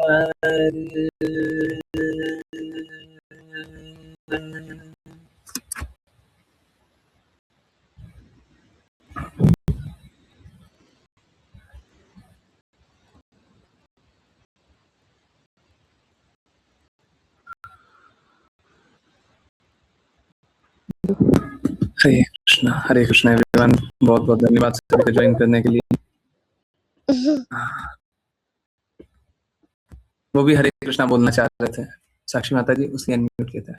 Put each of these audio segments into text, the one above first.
हरे Krishna everyone. बहुत बहुत धन्यवाद सभी को ज्वाइन करने के लिए। वो भी हरे कृष्णा बोलना चाह रहे थे, साक्षी माता जी, उसने अनम्यूट किया था।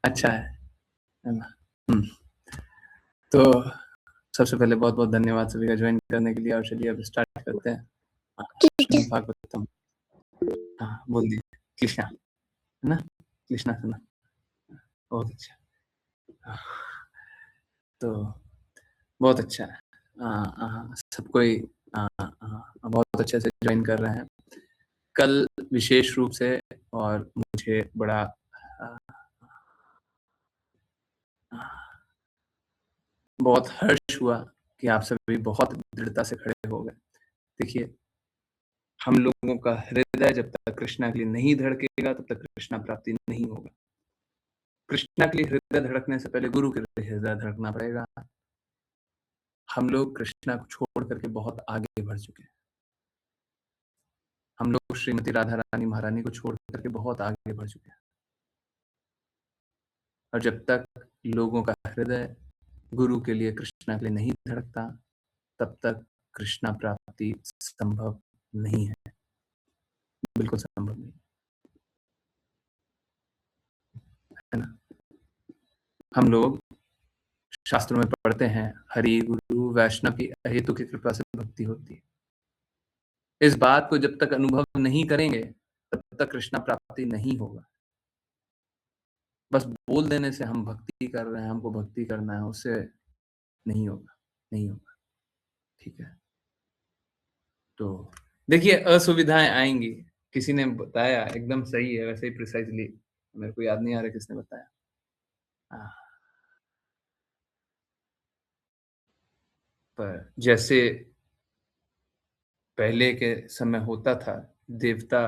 अच्छा है ना। तो सबसे पहले बहुत बहुत धन्यवाद सभी का ज्वाइन करने के लिए। और चलिए अब स्टार्ट करते हैं। भागवतम, हाँ बोल दीजिए। कृष्णा है ना, कृष्णा सुना, बहुत अच्छा। तो बहुत अच्छा है, सब कोई बहुत अच्छे से ज्वाइन कर रहे हैं कल विशेष रूप से। और मुझे बड़ा बहुत हर्ष हुआ कि आप सभी बहुत दृढ़ता से खड़े हो गए। देखिए, हम लोगों का हृदय जब तक कृष्णा के लिए नहीं धड़केगा तब तक कृष्णा प्राप्ति नहीं होगा। कृष्णा के लिए हृदय धड़कने से पहले गुरु के लिए हृदय धड़कना पड़ेगा। हम लोग कृष्णा को छोड़ करके बहुत आगे बढ़ चुके हैं। हम लोग श्रीमती राधा रानी महारानी को छोड़ करके बहुत आगे बढ़ चुके हैं। और जब तक लोगों का हृदय गुरु के लिए, कृष्णा के लिए नहीं धड़कता, तब तक कृष्णा प्राप्ति संभव नहीं है, बिल्कुल संभव नहीं है ना। हम लोग शास्त्रों में पढ़ते हैं, हरि गुरु वैष्णव की अहेतु की कृपा से भक्ति होती है। इस बात को जब तक अनुभव नहीं करेंगे तब तक कृष्णा प्राप्ति नहीं होगा। बस बोल देने से हम भक्ति कर रहे हैं, हमको भक्ति करना है, उससे नहीं होगा, नहीं होगा। ठीक है, तो देखिए असुविधाएं आएंगी। किसी ने बताया, एकदम सही है, वैसे ही प्रिसाइजली, मेरे को याद नहीं आ रहा किसने बताया। पर जैसे पहले के समय होता था, देवता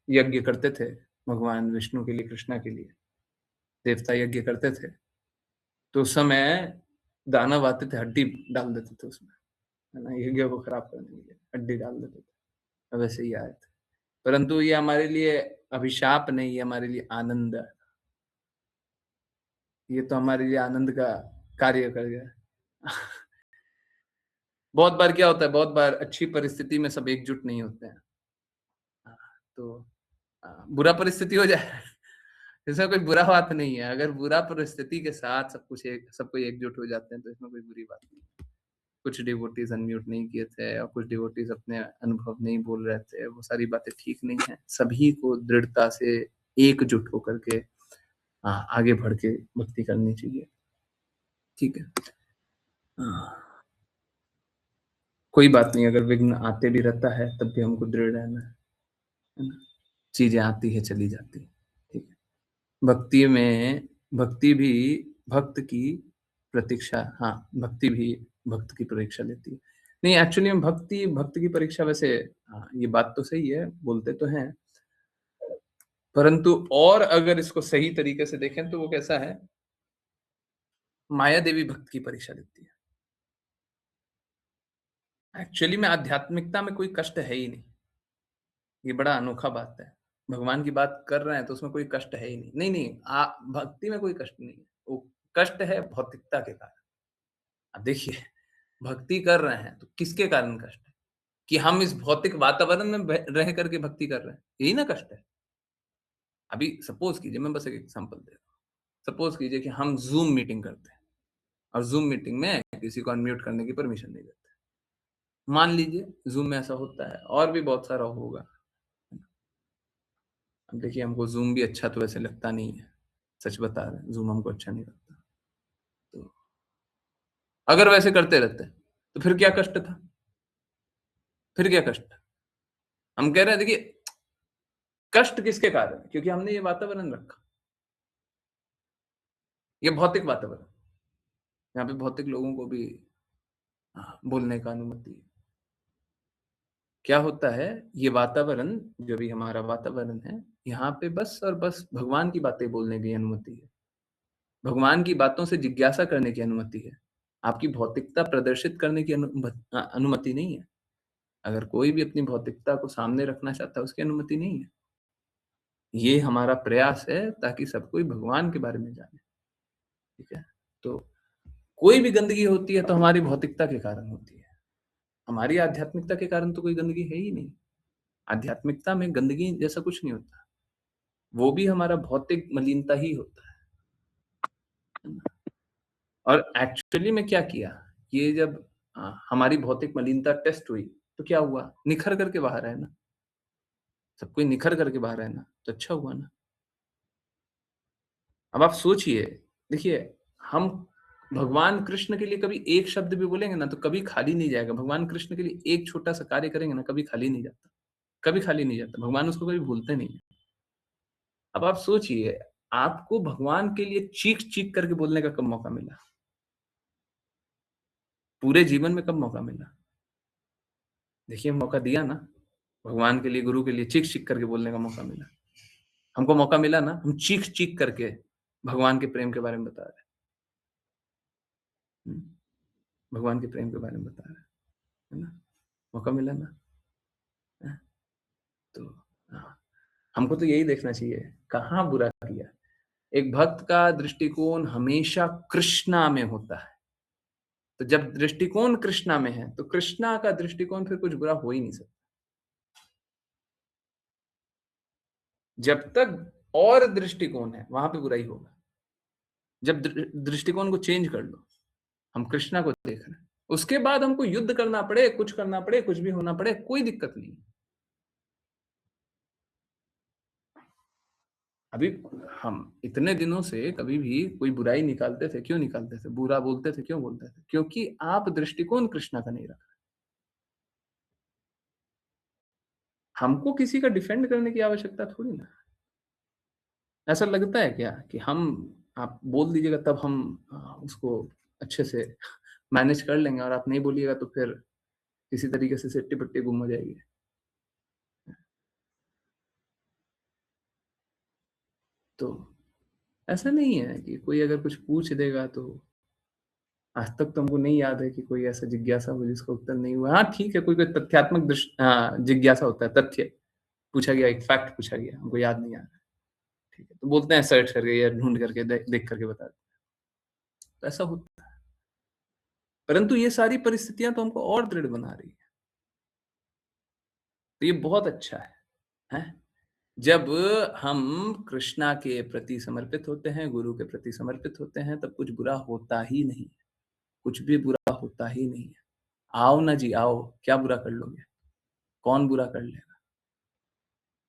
यज्ञ करते थे भगवान विष्णु के लिए, कृष्णा के लिए देवता यज्ञ करते थे, तो उस समय दानव आते थे, हड्डी डाल देते थे उसमें, है ना, यज्ञ को खराब करने के लिए हड्डी डाल देते थे। वैसे ही आए थे, परंतु ये हमारे लिए अभिशाप नहीं, ये हमारे लिए आनंद है। ये तो हमारे लिए आनंद का कार्य कर गया। बहुत बार क्या होता है, बहुत बार अच्छी परिस्थिति में सब एकजुट नहीं होते हैं, तो बुरा परिस्थिति हो जाए इसमें कोई बुरा बात नहीं है। अगर बुरा परिस्थिति के साथ सब कोई एकजुट हो जाते हैं तो इसमें कोई बुरी बात नहीं है। कुछ डिवोटीज अनम्यूट नहीं किए थे और कुछ डिवोटीज अपने अनुभव नहीं बोल रहे थे, वो सारी बातें ठीक नहीं है। सभी को दृढ़ता से एकजुट होकर के आगे बढ़ के भक्ति करनी चाहिए। ठीक है, कोई बात नहीं, अगर विघ्न आते भी रहता है तब भी हमको दृढ़ रहना है ना। चीजें आती है चली जाती है, ठीक है। भक्ति में, भक्ति भी भक्त की प्रतीक्षा, हाँ भक्ति भी भक्त की परीक्षा लेती है। नहीं, एक्चुअली में भक्ति भक्त की परीक्षा, वैसे ये बात तो सही है, बोलते तो हैं, परंतु और अगर इसको सही तरीके से देखें तो वो कैसा है, माया देवी भक्त की परीक्षा लेती है। एक्चुअली में आध्यात्मिकता में कोई कष्ट है ही नहीं, ये बड़ा अनोखा बात है। भगवान की बात कर रहे हैं तो उसमें कोई कष्ट है ही नहीं। नहीं नहीं, भक्ति में कोई कष्ट नहीं है, वो कष्ट है भौतिकता के कारण। अब देखिए, भक्ति कर रहे हैं तो किसके कारण कष्ट है, कि हम इस भौतिक वातावरण में रह करके भक्ति कर रहे हैं, यही ना कष्ट है। अभी सपोज कीजिए, मैं बस एक एग्जांपल दे रहा हूँ। सपोज कीजिए कि हम जूम मीटिंग करते हैं और जूम मीटिंग में किसी को अनम्यूट करने की परमिशन नहीं देते। मान लीजिए जूम में ऐसा होता है, और भी बहुत सारा होगा। अब देखिए, हमको जूम भी अच्छा तो वैसे लगता नहीं है, सच बता रहे हैं, जूम हमको अच्छा नहीं लगता। तो अगर वैसे करते रहते तो फिर क्या कष्ट था, फिर क्या कष्ट था? हम कह रहे हैं, देखिए कष्ट किसके कारण है, क्योंकि हमने ये वातावरण रखा, ये भौतिक वातावरण, यहाँ पे भौतिक लोगों को भी बोलने का अनुमति है। क्या होता है, ये वातावरण जो भी हमारा वातावरण है, यहाँ पे बस और बस भगवान की बातें बोलने की अनुमति है। भगवान की बातों से जिज्ञासा करने की अनुमति है। आपकी भौतिकता प्रदर्शित करने की अनुमति नहीं है। अगर कोई भी अपनी भौतिकता को सामने रखना चाहता है, उसकी अनुमति नहीं है। ये हमारा प्रयास है ताकि सब कोई भगवान के बारे में जाने, ठीक है? तो कोई भी गंदगी होती है तो हमारी भौतिकता के कारण होती है। हमारी आध्यात्मिकता के कारण तो कोई गंदगी है ही नहीं। आध्यात्मिकता में गंदगी जैसा कुछ नहीं होता। वो भी हमारा भौतिक मलिनता ही होता है ना? और एक्चुअली में क्या किया, ये जब हमारी भौतिक मलिनता टेस्ट हुई, तो क्या हुआ? निखर कर के बाहर आए ना। सब कोई निखर कर के बाहर आए ना, तो अच्छा हुआ ना। अब आप सोचिए, देखिए हम भगवान कृष्ण के लिए कभी एक शब्द भी बोलेंगे ना, तो कभी खाली नहीं जाएगा। भगवान कृष्ण के लिए एक छोटा-सा कार्य करेंगे ना, कभी खाली नहीं जाता। कभी खाली नहीं जाता। भगवान उसको कभी भूलते नहीं हैं। अब आप सोचिए, आपको भगवान के लिए चीख-चीख करके बोलने का कब मौका मिला? पूरे जीवन में कब मौका मिला? देखिए मौका दिया ना, भगवान के लिए, गुरु के लिए चीख-चीख करके बोलने का मौका मिला। हमको मौका मिला ना, हम चीख-चीख करके भगवान के प्रेम के बारे में बता रहे हैं। भगवान के प्रेम के बारे में बता रहे हैं, है ना? मौका मिला ना, हैं? तो हाँ, हमको तो यही देखना चाहिए, कहाँ बुरा किया। एक भक्त का दृष्टिकोण हमेशा कृष्णा में होता है। तो जब दृष्टिकोण कृष्णा में है, तो कृष्णा का दृष्टिकोण फिर कुछ बुरा हो ही नहीं सकता। जब तक और दृष्टिकोण है, वहाँ पे बुराई होगा। जब दृष्टिकोण को चेंज कर लो, हम कृष्णा को देख रहे हैं। उसके बाद हमको युद्ध करना पड़े, कुछ करना पड़े, कुछ भी होना पड़े, कोई दिक्कत नहीं। अभी हम इतने दिनों से कभी भी कोई बुराई निकालते थे, क्यों निकालते थे? बुरा बोलते थे, क्यों बोलते थे? क्योंकि आप दृष्टिकोण कृष्णा का नहीं रखा। हमको किसी का डिफेंड करने की आवश्यकता थोड़ी ना। ऐसा लगता है क्या कि हम आप बोल दीजिएगा तब हम उसको अच्छे से मैनेज कर लेंगे और आप नहीं बोलिएगा तो फिर किसी तरीके से सिट्टी-पिट्टी गुम हो जाएगी। तो ऐसा नहीं है कि कोई अगर कुछ पूछ देगा तो आज तक तो हमको नहीं याद है कि कोई ऐसा जिज्ञासा हो जिसका उत्तर नहीं हुआ। हाँ, ठीक है, कोई-कोई तथ्यात्मक जिज्ञासा होता है, तथ्य पूछा गया, एक फैक्ट पूछा गया, हमको याद नहीं आ रहा है, ठीक है। तो बोलते हैं सर्च करके या ढूँढ करके देख करके बता दें। तो ऐसा होता है। परंतु ये सारी परिस्थितियाँ तो हमको और दृढ़ बना रही हैं। तो ये बहुत अच्छा है, हैं? जब हम कृष्णा के प्रति समर्पित होते हैं, गुरु के प्रति समर्पित होते हैं, तब कुछ बुरा होता ही नहीं है। कुछ भी बुरा होता ही नहीं है। आओ ना जी आओ, क्या बुरा कर लोगे? कौन बुरा कर लेगा?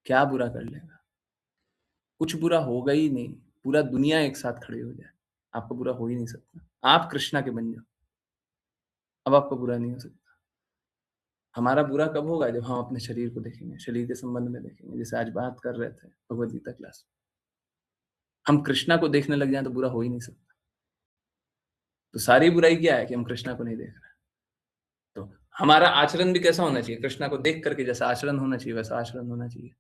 क्या बुरा कर लेगा? कुछ बुरा होगा ही नहीं। पूरा दुनिया एक साथ खड़ी हो जाए, आपका बुरा हो ही नहीं सकता। आप कृष्णा के बन जाओ, अब आपका बुरा नहीं हो सकता। हमारा बुरा कब होगा? जब हम अपने शरीर को देखेंगे, शरीर के संबंध में देखेंगे। जैसे आज बात कर रहे थे भगवद गीता क्लास में। हम कृष्णा को देखने लग जाएँ तो बुरा हो ही नहीं सकता। तो सारी बुराई क्या है कि हम कृष्णा को नहीं देख रहे हैं। तो हमारा आचरण भी कैसा होना चाहिए? कृष्णा को देख कर के जैसा आचरण होना चाहिए, वैसा आचरण होना चाहिए।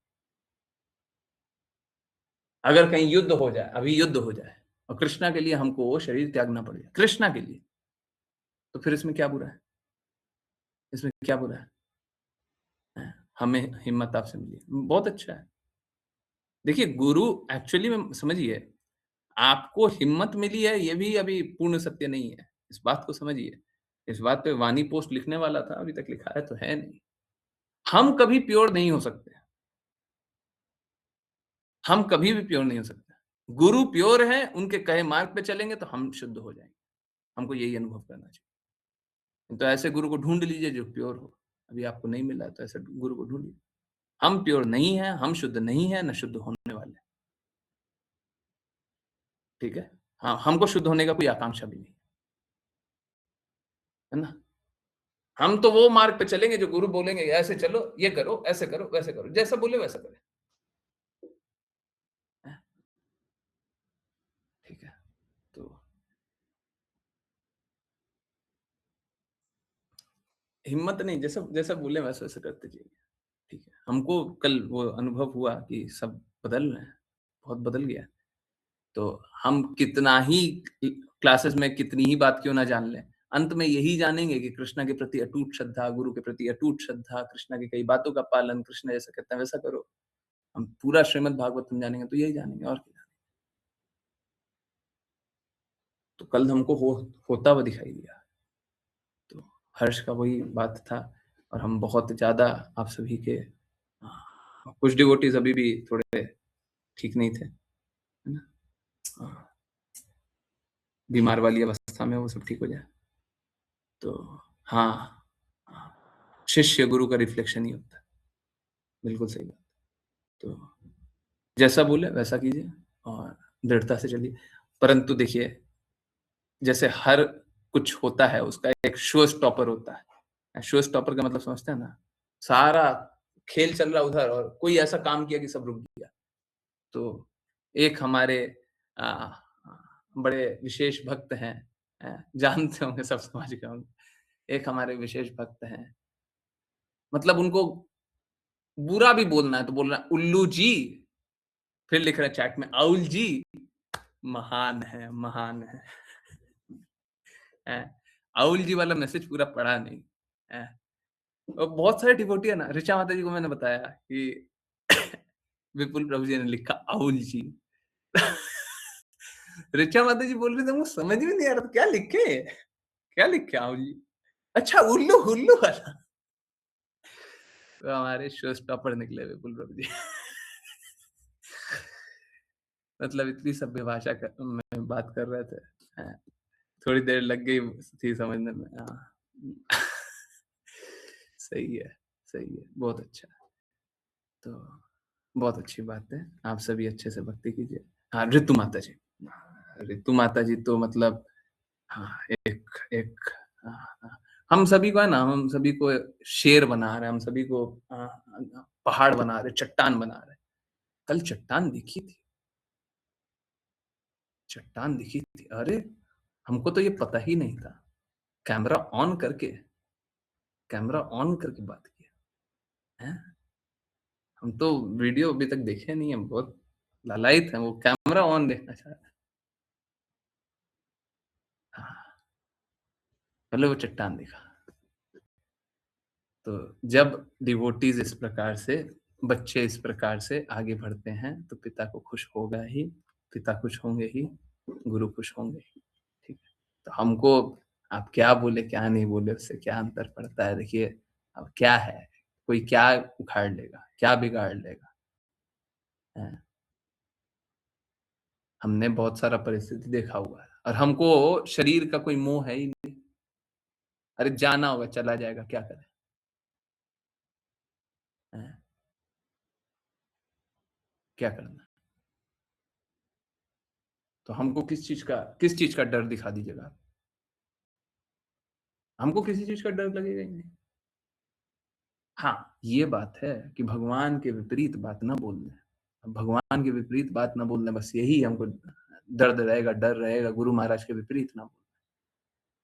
अगर कहीं युद्ध हो जाए, अभी युद्ध हो जाए और कृष्णा के लिए हमको वो शरीर त्यागना पड़ जाए, कृष्णा के लिए, तो फिर इसमें क्या बुरा है? इसमें क्या बुरा है? हैं? हमें हिम्मत आपसे मिली है, बहुत अच्छा है। देखिए गुरु एक्चुअली में समझिए, आपको हिम्मत मिली है ये भी अभी पूर्ण सत्य नहीं है। इस बात को समझिए। इस बात पे वानी पोस्ट लिखने वाला था, अभी तक लिखा है तो है नहीं। हम कभी प्योर नहीं हो सकते। हम कभी भी प्योर नहीं हो सकते। गुरु प्योर हैं, उनके कहे मार्ग पे चलेंगे तो हम शुद्ध हो जाएँगे। हमको यही अनुभव करना चाहिए। तो ऐसे गुरु को ढूँढ लीजिए जो प्योर हो। अभी आपको नहीं मिला है तो ऐसे गुरु को ढूँढिए। हम प्योर नहीं हैं, हम शुद्ध नहीं हैं, ना शुद्ध होने वाले हैं। ठीक है? हाँ, हमको शुद्ध होने का कोई आकांक्षा भी नहीं, है ना? हम तो वो मार्ग पे चलेंगे जो गुरु बोलेंगे, ऐसे चलो, ये करो, ऐसे करो, वैसे करो। जैसा बोले वैसा करें। हैं? ठीक है? तो हिम्मत नहीं, जैसा जैसा बोले वैसा-वैसा करते जाइए, ठीक है। हमको कल वो अनुभव हुआ कि सब बदल रहे हैं, बहुत बदल गया है। तो हम कितना ही क्लासेस में कितनी ही बात क्यों ना जान लें, अंत में यही जानेंगे कि कृष्णा के प्रति अटूट श्रद्धा, गुरु के प्रति अटूट श्रद्धा, कृष्णा की कई बातों का पालन, कृष्ण जैसा कहते हैं वैसा करो। हम पूरा श्रीमद् भागवतम जानेंगे तो यही जानेंगे और क्या जानेंगे। तो कल हमको होता हुआ दिखाई दिया। तो हर्ष का वही बात था और हम बहुत ज़्यादा आप सभी के कुछ डिवोटीज़ अभी भी थोड़े ठीक नहीं थे, है ना? बीमार वाली अवस्था में वो सब ठीक हो जाए। तो हाँ, शिष्य गुरु का रिफ्लेक्शन ही होता है। बिल्कुल सही बात। तो जैसा बोले वैसा कीजिए और दृढ़ता से चलिए। परंतु देखिए, जैसे हर कुछ होता है उसका एक शो स्टॉपर होता है। शो स्टॉपर का मतलब समझते हैं ना? सारा खेल चल रहा उधर और कोई ऐसा काम किया कि सब रुक गया। तो एक हमारे अ, बड़े विशेष भक्त हैं, जानते होंगे सब समझ गए होंगे। एक हमारे विशेष भक्त हैं, मतलब उनको बुरा भी बोलना है तो बोल रहे हैं, "उल्लू जी", फिर लिख रहे हैं चैट में, "अउल जी, महान है।" हैं, अउल जी वाला मैसेज पूरा पढ़ा नहीं, हैं। और बहुत सारे डिवोटी है ना, ऋचा माता जी को मैंने बताया कि विपुल प्रभु जी ने लिखा अउल जी। ऋचा माता जी बोल रही थी, हमको समझ में नहीं आ रहा था क्या लिखे? क्या लिखे अउल जी? अच्छा उल्लू, उल्लू वाला। तो हमारे शो स्टॉपर निकले विपुल प्रभु जी। मतलब इतनी सभ्य भाषा में बात कर रहे थे। हैं, थोड़ी देर लग गई थी समझने में। हाँ। सही है, सही है, बहुत अच्छा। तो बहुत अच्छी बात है, आप सभी अच्छे से भक्ति कीजिए। हाँ, ऋतु माता जी। ऋतु माता जी तो मतलब हाँ, एक एक हाँ, हाँ। हम सभी को है ना, हम सभी को शेर बना रहे हैं, हम सभी को पहाड़ बना रहे, चट्टान बना रहे। कल चट्टान दिखी थी। अरे! हमको तो ये पता ही नहीं था। कैमरा ऑन करके कैमरा ऑन करके बात किया, हैं? हम तो वीडियो अभी तक देखे नहीं हैं, बहुत लालायित हैं, वो कैमरा ऑन देखना चाह रहे हैं। हाँ, पहले वो चट्टान दिखा। तो जब डिवोटीज़ इस प्रकार से, बच्चे इस प्रकार से आगे बढ़ते हैं, तो पिता को खुश होगा ही, पिता खुश होंगे ही, गुरु खुश होंगे ही, ठीक है? तो हमको आप क्या बोले, क्या नहीं बोले, उससे क्या अंतर पड़ता है? देखिए, अब क्या है, कोई क्या उखाड़ लेगा, क्या बिगाड़ लेगा, हैं? हमने बहुत सारा परिस्थिति देखा हुआ है और हमको शरीर का कोई मोह है ही नहीं। अरे जाना होगा, चला जाएगा, क्या करें? हैं? क्या करना? तो हमको किस चीज़ का डर दिखा दीजिएगा आप। हमको किसी चीज़ का डर लगेगा ही नहीं। हाँ, ये बात है कि भगवान के विपरीत बात ना बोलना। भगवान के विपरीत बात ना बोलना, बस यही हमको दर्द रहेगा, डर रहेगा, गुरु महाराज के विपरीत ना बोलना।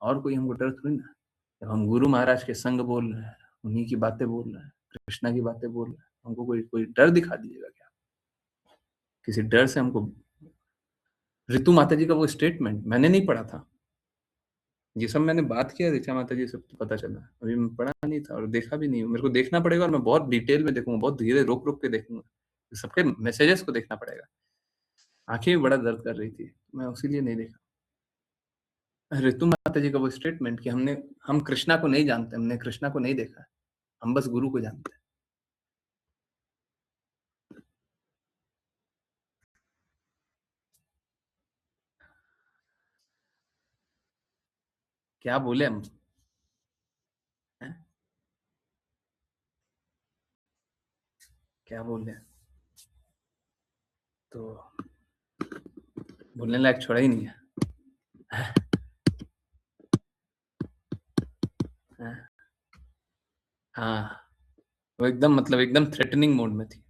और कोई हमको डर थोड़ी ना। जब हम गुरु महाराज के संग बोल रहे हैं, उन्हीं की बातें बोल रहे हैं, कृष्णा की बातें बोल रहे हैं, हमको कोई कोई डर दिखा दीजिएगा क्या? किसी डर से हमको ऋतु माता जी का वो स्टेटमेंट मैंने नहीं पढ़ा था। ये सब मैंने बात किया ऋचा माता जी से तो पता चला। अभी मैं पढ़ा नहीं था और देखा भी नहीं हूँ। मेरे को देखना पड़ेगा और मैं बहुत डिटेल में देखूँगा, बहुत धीरे रोक-रोक के देखूँगा। सबके मैसेजेस को देखना पड़ेगा। आँखें भी बड़ा दर्द कर रही थी, मैं उसीलिए नहीं देखा। ऋतु माता जी का वो स्टेटमेंट कि हम कृष्णा को नहीं जानते, हमने कृष्णा को नहीं देखा है, हम बस गुरु को जानते हैं। क्या बोले हम? हैं? क्या बोले? तो बोलने लायक छोड़ा ही नहीं है। हैं? हाँ, वो एकदम मतलब एकदम थ्रेटनिंग मोड में थी।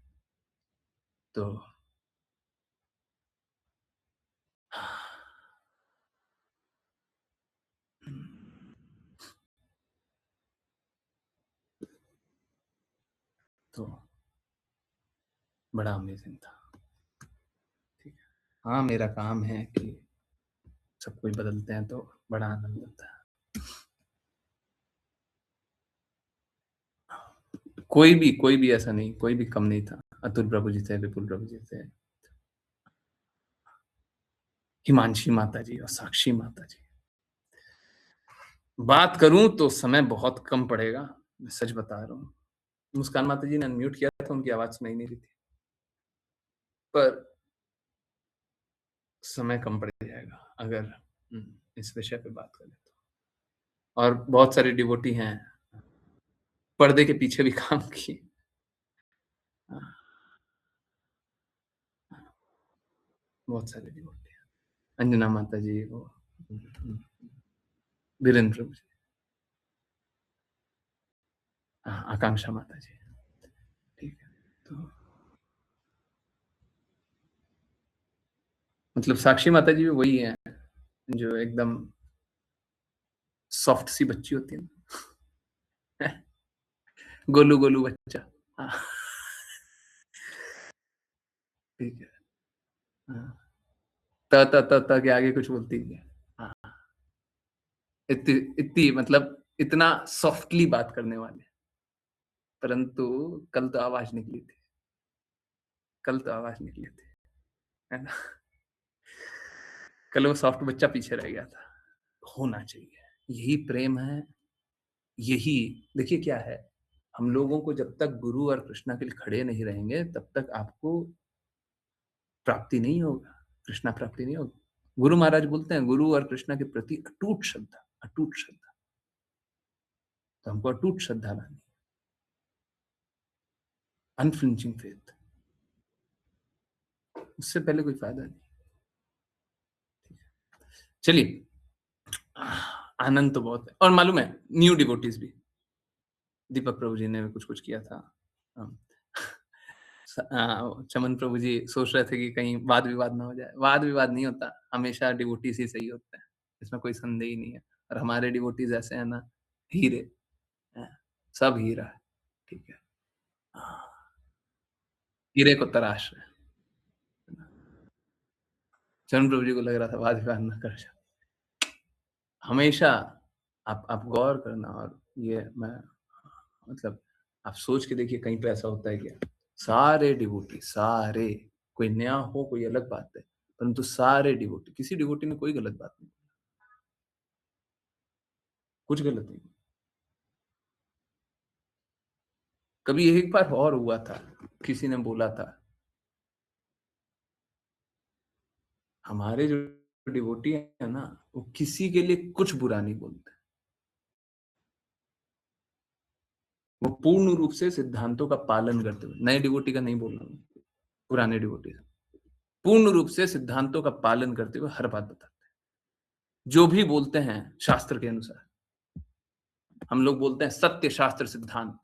तो तो बड़ा अमेज़िंग था। ठीक है। हाँ, मेरा काम है कि सब कुछ बदलते हैं तो बड़ा आनंद आता है। कोई भी ऐसा नहीं, कोई भी कम नहीं था। अतुल प्रभु जी थे, विपुल प्रभु जी थे, हिमांशी माता जी और साक्षी माता जी। बात करूँ तो समय बहुत कम पड़ेगा, मैं सच बता रहा हूँ। मुस्कान माता जी ने अनम्यूट किया था, उनकी आवाज़ सुनाई नहीं रही थी। पर समय कम पड़ जाएगा अगर इस विषय पे बात करें तो। और बहुत सारे डिवोटी हैं, पर्दे के पीछे भी काम किए। हाँ, हाँ, बहुत सारे डिवोटी हैं। अंजना माता जी, वो वीरेंद्र प्रभु जी, हाँ, आकांक्षा माता जी, ठीक है। तो मतलब साक्षी माता जी भी वही हैं, जो एकदम सॉफ्ट सी बच्ची होती है ना, गोलू गोलू बच्चा। हाँ, ठीक है। हाँ, त के आगे कुछ बोलती नहीं है। हाँ, इतनी इतनी मतलब इतना सॉफ्टली बात करने वाले। परंतु कल तो आवाज़ निकली थी, कल तो आवाज़ निकली थी, है ना? कल वो सॉफ्ट बच्चा पीछे रह गया था। होना चाहिए, यही प्रेम है, यही देखिए क्या है, हम लोगों को जब तक गुरु और कृष्णा के लिए खड़े नहीं रहेंगे, तब तक आपको प्राप्ति नहीं होगा, कृष्णा प्राप्ति नहीं होगी। गुरु महाराज बोलते हैं, गुरु और कृष्णा के प्रति अटूट श्रद्धा, अटूट श्रद्धा। तो हमको अटूट श्रद्धा लानी है, अनफ्लिंचिंग फेथ। उससे पहले कोई फायदा नहीं। चलिए, आनंद तो बहुत है और मालूम है न्यू डिवोटीज भी, दीपक प्रभु जी ने भी कुछ-कुछ किया था। अम, चमन प्रभु जी सोच रहे थे कि कहीं वाद-विवाद ना हो जाए। वाद-विवाद नहीं होता, हमेशा डिवोटीज़ ही सही होते हैं, इसमें कोई संदेह ही नहीं है। और हमारे डिवोटीज़ ऐसे हैं ना, हीरे हैं, सब हीरा है, ठीक है। हाँ, हीरे को तराश रहे हैं। चमन प्रभु जी को लग रहा था वाद-विवाद ना कर जाए। हमेशा आप गौर करना, और ये मैं मतलब आप सोच के देखिए कहीं पे ऐसा होता है क्या? सारे डिवोटी, सारे, कोई नया हो कोई अलग बात है, परंतु सारे डिवोटी, किसी डिवोटी ने कोई गलत बात नहीं, कुछ गलत नहीं। कभी एक बार और हुआ था, किसी ने बोला था, हमारे जो डिवोटी है ना, वो किसी के लिए कुछ बुरा नहीं बोलते। वो पूर्ण रूप से सिद्धांतों का पालन करते हुए, नए डिवोटी का नहीं बोल रहा हूँ, पुराने डिवोटी का, पूर्ण रूप से सिद्धांतों का पालन करते हुए हर बात बताते हैं। जो भी बोलते हैं शास्त्र के अनुसार, हम लोग बोलते हैं सत्य शास्त्र सिद्धांत,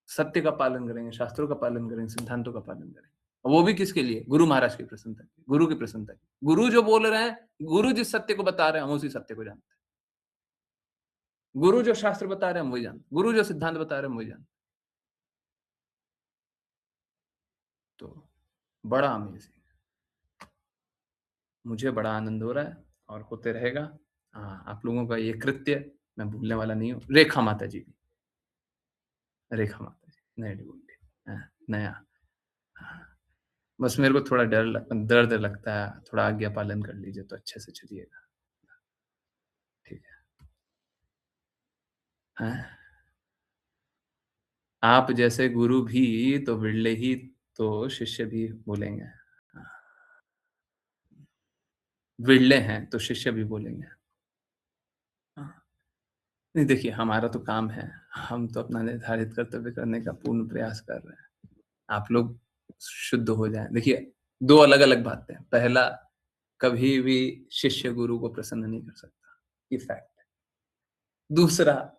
सत्य का पालन करेंगे, शास्त्रों का पालन करेंगे, सिद्धांतों का पालन करेंगे। और वो भी किसके लिए? गुरु महाराज की प्रसन्नता के, गुरु की प्रसन्नता की। गुरु जो बोल रहे हैं, गुरु जिस सत्य को बता रहे हैं, हम उसी सत्य को जानते हैं। गुरु जो शास्त्र बता रहे हैं, हम वही जानते हैं। गुरु जो सिद्धांत बता रहे हैं, हम वही जानते हैं। तो बड़ा अमेजिंग, मुझे बड़ा आनंद हो रहा है और होते रहेगा। हाँ, आप लोगों का ये कृत्य मैं भूलने वाला नहीं हूँ। रेखा माता जी भी, रेखा माता जी, नए डिवोटी, हाँ, नया, हाँ। बस मेरे को थोड़ा दर्द लगता है, थोड़ा आज्ञा पालन कर लीजिए तो अच्छे से चलिएगा, ठीक है। हाँ, आप जैसे गुरु भी तो बिरले ही तो शिष्य भी बोलेंगे। हाँ, विरले हैं तो शिष्य भी बोलेंगे। हाँ, नहीं देखिए हमारा तो काम है, हम तो अपना निर्धारित कर्तव्य करने का पूर्ण प्रयास कर रहे हैं। आप लोग शुद्ध हो जाएँ। देखिए 2 अलग-अलग बातें हैं। पहला, कभी भी शिष्य गुरु को प्रसन्न नहीं कर सकता, ये फैक्ट है। दूसरा,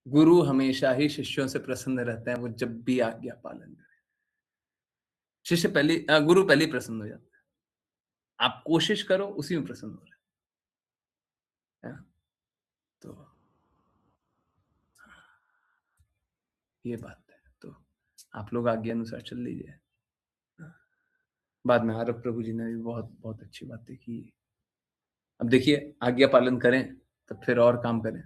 गुरु हमेशा ही शिष्यों से प्रसन्न रहते हैं, वो जब भी आज्ञा पालन करें। गुरु पहले ही प्रसन्न हो जाता है। आप कोशिश करो, उसी में प्रसन्न हो रहा है ना? तो ये बात है। आप लोग आज्ञा अनुसार चल लीजिए। बाद में आरव प्रभु जी ने भी बहुत बहुत अच्छी बातें की। अब देखिए, आज्ञा पालन करें तब फिर और काम करें।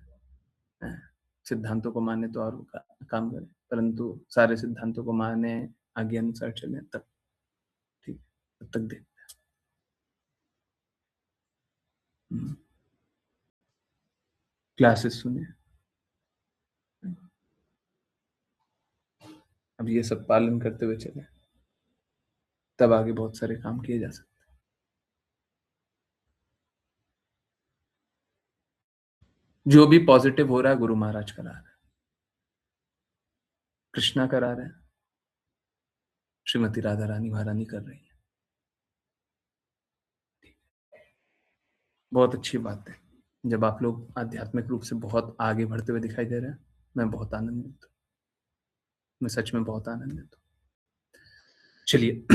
हैं, सिद्धांतों को माने तो और काम करें, परंतु सारे सिद्धांतों को माने, आज्ञा अनुसार चलें, तब ठीक है, तब तक देखते हैं। क्लासेस सुने। अब ये सब पालन करते हुए चले, तब आगे बहुत सारे काम किए जा सकते हैं। जो भी पॉजिटिव हो रहा है गुरु महाराज करा रहे हैं, कृष्णा करा रहे हैं, श्रीमती राधा रानी महारानी कर रही है। बहुत अच्छी बात है जब आप लोग आध्यात्मिक रूप से बहुत आगे बढ़ते हुए दिखाई दे रहे हैं। मैं बहुत आनंदित हूँ, मैं सच में बहुत आनंदित हूँ। चलिए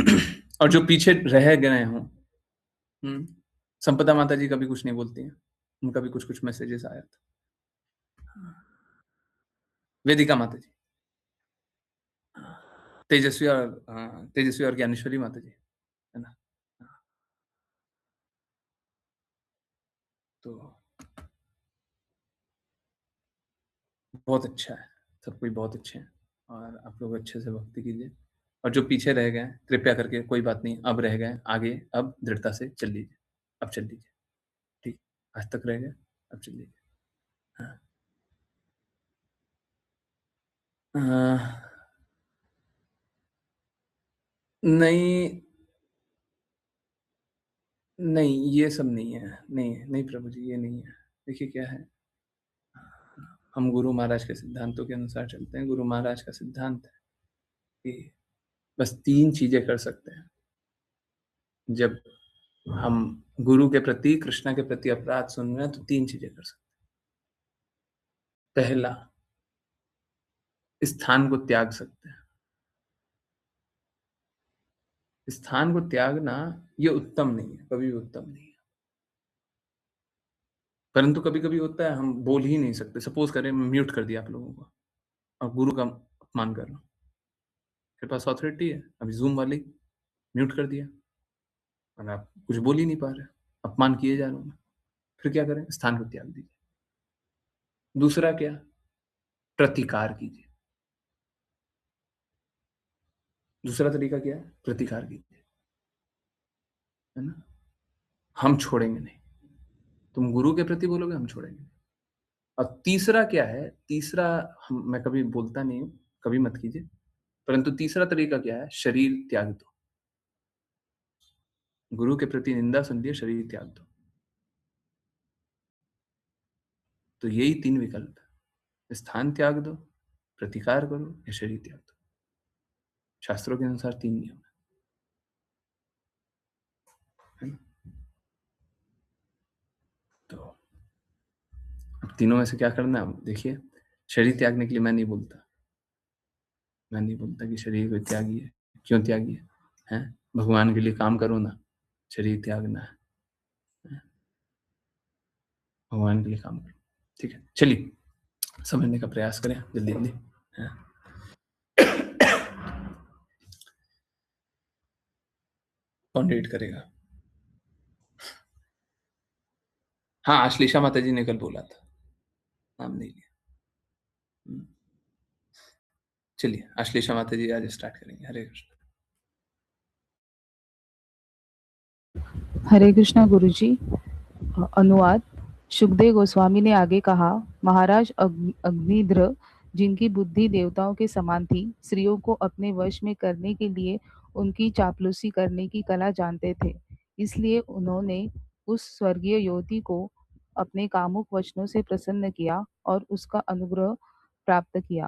और जो पीछे रह गए हों, संपदा माता जी कभी कुछ नहीं बोलती हैं, उनका भी कुछ कुछ मैसेजेस आया था। वेदिका माता जी, तेजस्वी और ज्ञानेश्वरी माता जी, है ना? तो बहुत अच्छा है, सब कोई बहुत अच्छे हैं और आप लोग अच्छे से भक्ति कीजिए। और जो पीछे रह गए हैं, कृपया करके कोई बात नहीं, अब रह गए आगे, अब दृढ़ता से चल लीजिए, अब चल लीजिए, ठीक। आज तक रह गए, अब चल लीजिए। हाँ। अ, नहीं, नहीं, ये सब नहीं है। नहीं, नहीं प्रभु जी, ये नहीं है। देखिए क्या है, हम गुरु महाराज के सिद्धांतों के अनुसार चलते हैं। गुरु महाराज का सिद्धांत है कि बस 3 चीज़ें कर सकते हैं। जब हम गुरु के प्रति, कृष्णा के प्रति अपराध सुन रहे हैं, तो 3 चीज़ें कर सकते हैं। पहला, स्थान को त्याग सकते हैं। स्थान को त्यागना ये उत्तम नहीं है, कभी भी उत्तम नहीं है। परंतु कभी-कभी होता है हम बोल ही नहीं सकते। सपोज़ करें मैं म्यूट कर दिया आप लोगों को और गुरु का अपमान कर रहा हूँ। मेरे पास अथॉरिटी है, अभी ज़ूम वाली म्यूट कर दिया और आप कुछ बोल ही नहीं पा रहे, अपमान किए जा रहे हो। फिर क्या करें? स्थान को त्याग दीजिए। दूसरा क्या? प्रतिकार कीजिए। दूसरा तरीका क्या है? प्रतिकार कीजिए, है ना? हम छोड़ेंगे नहीं। तुम गुरु के प्रति बोलोगे, हम छोड़ेंगे नहीं। और तीसरा क्या है? तीसरा, हम मैं कभी बोलता नहीं हूँ, कभी मत कीजिए। परंतु तीसरा तरीका क्या है? शरीर त्याग दो। गुरु के प्रति निंदा सुन लिए, शरीर त्याग दो। तो यही 3 विकल्प है। स्थान त्याग दो, प्रतिकार करो या शरीर त्याग दो। शास्त्रों के अनुसार 3 नियम है ना? तो अब तीनों में से क्या करना है? देखिए, शरीर त्यागने के लिए मैं नहीं बोलता। मैं नहीं बोलता कि शरीर को त्यागिए। क्यों त्यागिए? हैं? भगवान के लिए काम करो ना। शरीर त्यागना है। भगवान के लिए काम करो। ठीक है, चलिए समझने का प्रयास करें जल्दी-जल्दी। हाँ। कौन रीड करेगा? हाँ, आश्लेषा माता जी ने कल बोला था। नाम नहीं लिया। हुँ। चलिए, आश्लेषा माता जी आज स्टार्ट करेंगे। हरे कृष्ण। हरे कृष्णा गुरुजी। अनुवाद। सुखदेव गोस्वामी ने आगे कहा, महाराज अग्निध्र, जिनकी बुद्धि देवताओं के समान थी, स्त्रियों को अपने वश में करने के लिए उनकी चापलूसी करने की कला जानते थे। इसलिए उन्होंने उस स्वर्गीय युवती को अपने कामुक वचनों से प्रसन्न किया और उसका अनुग्रह प्राप्त किया।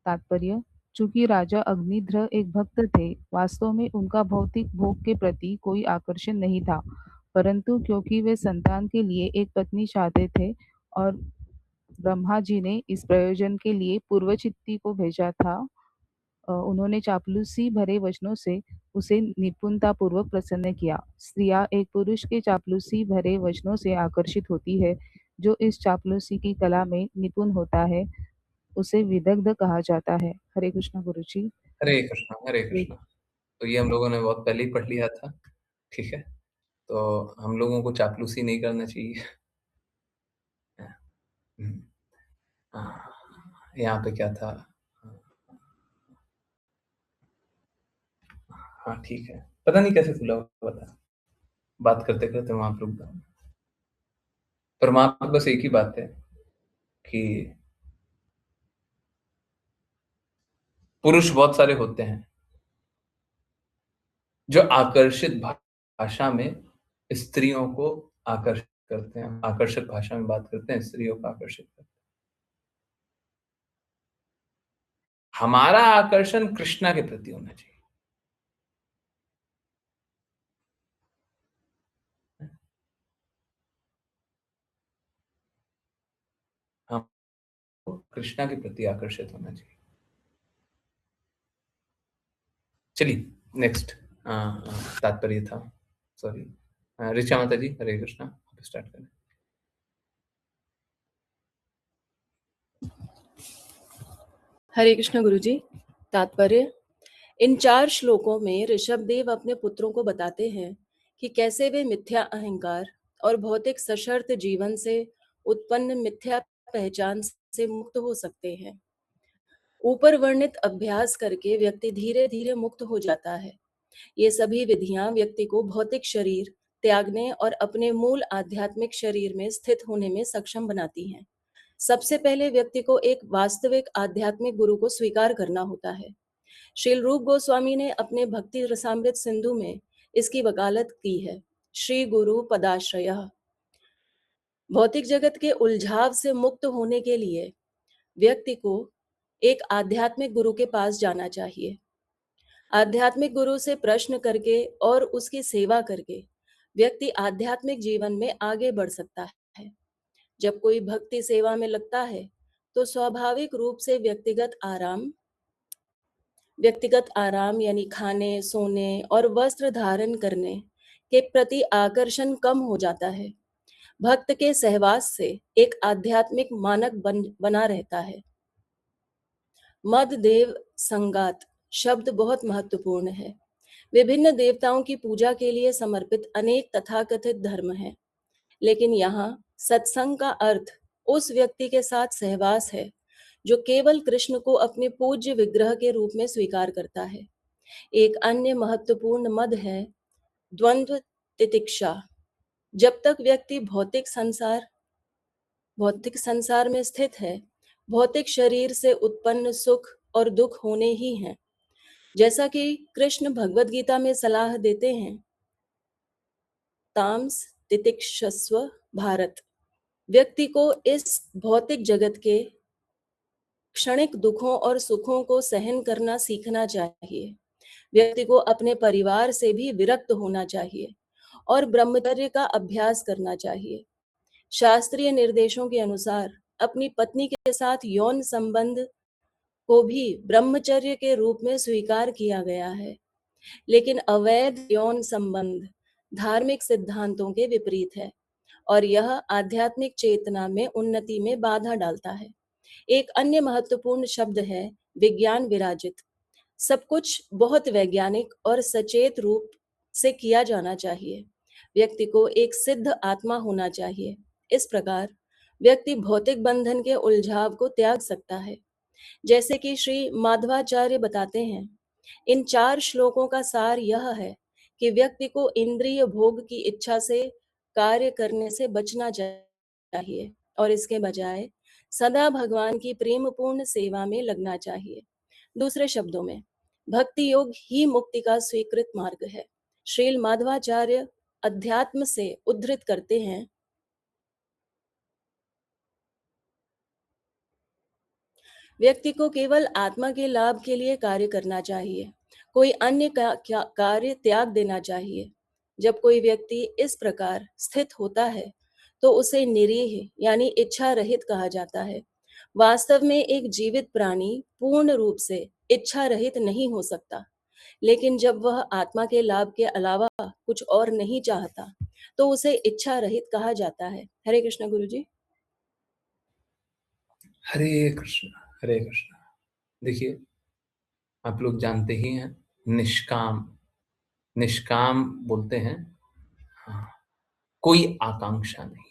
तात्पर्य, चूंकि राजा अग्निध्र एक भक्त थे, वास्तव में उनका भौतिक भोग के प्रति कोई आकर्षण नहीं था, परंतु क्योंकि वे संतान के लिए एक पत्नी चाहते थे और ब्रह्मा जी ने इस प्रयोजन के लिए पूर्वचित्ती को भेजा था, उन्होंने चापलूसी भरे वचनों से उसे निपुणता पूर्वक प्रसन्न किया। स्त्रियां एक पुरुष के चापलूसी भरे वचनों से आकर्षित होती है। जो इस चापलूसी की कला में निपुण होता है, उसे विदग्ध कहा जाता है। हरे कृष्ण गुरुजी। हरे कृष्णा, हरे कृष्णा। तो ये हम लोगों ने बहुत पहले ही पढ़ लिया था, ठीक है? तो हम लोगों को चापलूसी नहीं करना चाहिए। हुँ, हाँ, यहाँ पे क्या था? हाँ, ठीक है। पता नहीं कैसे खुला हुआ था। बात करते-करते वहाँ पे रुक गया। पर वहाँ पे बस एक ही बात है कि पुरुष बहुत सारे होते हैं, जो आकर्षित भाषा में स्त्रियों को आकर्षित करते हैं, आकर्षक भाषा में बात करते हैं, स्त्रियों को आकर्षित करते हैं। हमारा आकर्षण कृष्णा के प्रति होना चाहिए। हमको कृष्णा के प्रति आकर्षित होना चाहिए। चलिए नेक्स्ट तात्पर्य था, सॉरी। ऋचा माता जी, हरे कृष्णा, आप स्टार्ट करें। हरे कृष्ण गुरुजी। तात्पर्य, इन 4 श्लोकों में ऋषभदेव अपने पुत्रों को बताते हैं कि कैसे वे मिथ्या अहंकार और भौतिक सशर्त जीवन से उत्पन्न मिथ्या पहचान से मुक्त हो सकते हैं। ऊपर वर्णित अभ्यास करके व्यक्ति धीरे धीरे मुक्त हो जाता है। ये सभी विधियां व्यक्ति को भौतिक शरीर त्यागने और अपने मूल आध्यात्मिक शरीर में स्थित होने में सक्षम बनाती हैं। सबसे पहले व्यक्ति को एक वास्तविक आध्यात्मिक गुरु को स्वीकार करना होता है। श्रील रूप गोस्वामी ने अपने भक्ति रसामृत सिंधु में इसकी वकालत की है। श्री गुरु पदाश्रयः। भौतिक जगत के उलझाव से मुक्त होने के लिए व्यक्ति को एक आध्यात्मिक गुरु के पास जाना चाहिए। आध्यात्मिक गुरु से प्रश्न करके और उसकी सेवा करके व्यक्ति आध्यात्मिक जीवन में आगे बढ़ सकता है। जब कोई भक्ति सेवा में लगता है तो स्वाभाविक रूप से व्यक्तिगत आराम यानी खाने, सोने और वस्त्र धारण करने के प्रति आकर्षण कम हो जाता है। भक्त के सहवास से एक आध्यात्मिक मानक बना रहता है। मद देव संगात शब्द बहुत महत्वपूर्ण है। विभिन्न देवताओं की पूजा के लिए समर्पित अनेक तथाकथित धर्म हैं, लेकिन यहाँ सत्संग का अर्थ उस व्यक्ति के साथ सहवास है जो केवल कृष्ण को अपने पूज्य विग्रह के रूप में स्वीकार करता है। एक अन्य महत्वपूर्ण मद है द्वंद्व तितिक्षा। जब तक व्यक्ति भौतिक संसार में स्थित है, भौतिक शरीर से उत्पन्न सुख और दुख होने ही हैं। जैसा कि कृष्ण भगवद गीता में सलाह देते हैं, ताम्स तितिक्षस्व भारत। व्यक्ति को इस भौतिक जगत के क्षणिक दुखों और सुखों को सहन करना सीखना चाहिए। व्यक्ति को अपने परिवार से भी विरक्त होना चाहिए और ब्रह्मचर्य का अभ्यास करना चाहिए। शास्त्रीय निर्देशों के अनुसार अपनी पत्नी के साथ यौन संबंध को भी ब्रह्मचर्य के रूप में स्वीकार किया गया है, लेकिन अवैध यौन संबंध धार्मिक सिद्धांतों के विपरीत है और यह आध्यात्मिक चेतना में उन्नति में बाधा डालता है। एक अन्य महत्वपूर्ण शब्द है विज्ञान विराजित। सब कुछ बहुत वैज्ञानिक और सचेत रूप से किया जाना चाहिए। व्यक्ति को एक सिद्ध आत्मा होना चाहिए। इस प्रकार व्यक्ति भौतिक बंधन के उलझाव को त्याग सकता है। जैसे कि श्री माधवाचार्य बताते हैं, इन 4 श्लोकों का सार यह है कि व्यक्ति को इंद्रिय भोग की इच्छा से कार्य करने से बचना चाहिए और इसके बजाय सदा भगवान की प्रेमपूर्ण सेवा में लगना चाहिए। दूसरे शब्दों में, भक्ति योग ही मुक्ति का स्वीकृत मार्ग है। श्रील माधवाचार्य अध्यात्म से उद्धृत करते हैं, व्यक्ति को केवल आत्मा के लाभ के लिए कार्य करना चाहिए, कोई अन्य कार्य त्याग देना चाहिए। जब कोई व्यक्ति इस प्रकार स्थित होता है तो उसे निरीह यानी इच्छा रहित कहा जाता है। वास्तव में एक जीवित प्राणी पूर्ण रूप से इच्छा रहित नहीं हो सकता, लेकिन जब वह आत्मा के लाभ के अलावा कुछ और नहीं चाहता तो उसे इच्छा रहित कहा जाता है। हरे कृष्ण गुरु जी। हरे कृष्णा, हरे कृष्णा। देखिए, आप लोग जानते ही हैं, निष्काम, निष्काम बोलते हैं, हाँ, कोई आकांक्षा नहीं।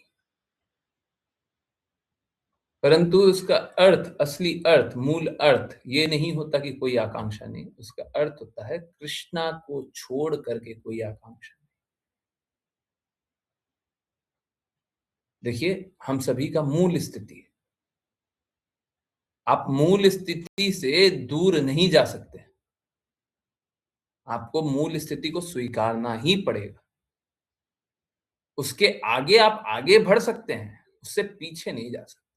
परंतु उसका अर्थ, असली अर्थ, मूल अर्थ ये नहीं होता कि कोई आकांक्षा नहीं, उसका अर्थ होता है कृष्णा को छोड़ करके कोई आकांक्षा नहीं। देखिए, हम सभी का मूल स्थिति है, आप मूल स्थिति से दूर नहीं जा सकते, आपको मूल स्थिति को स्वीकारना ही पड़ेगा। उसके आगे आप आगे बढ़ सकते हैं, उससे पीछे नहीं जा सकते।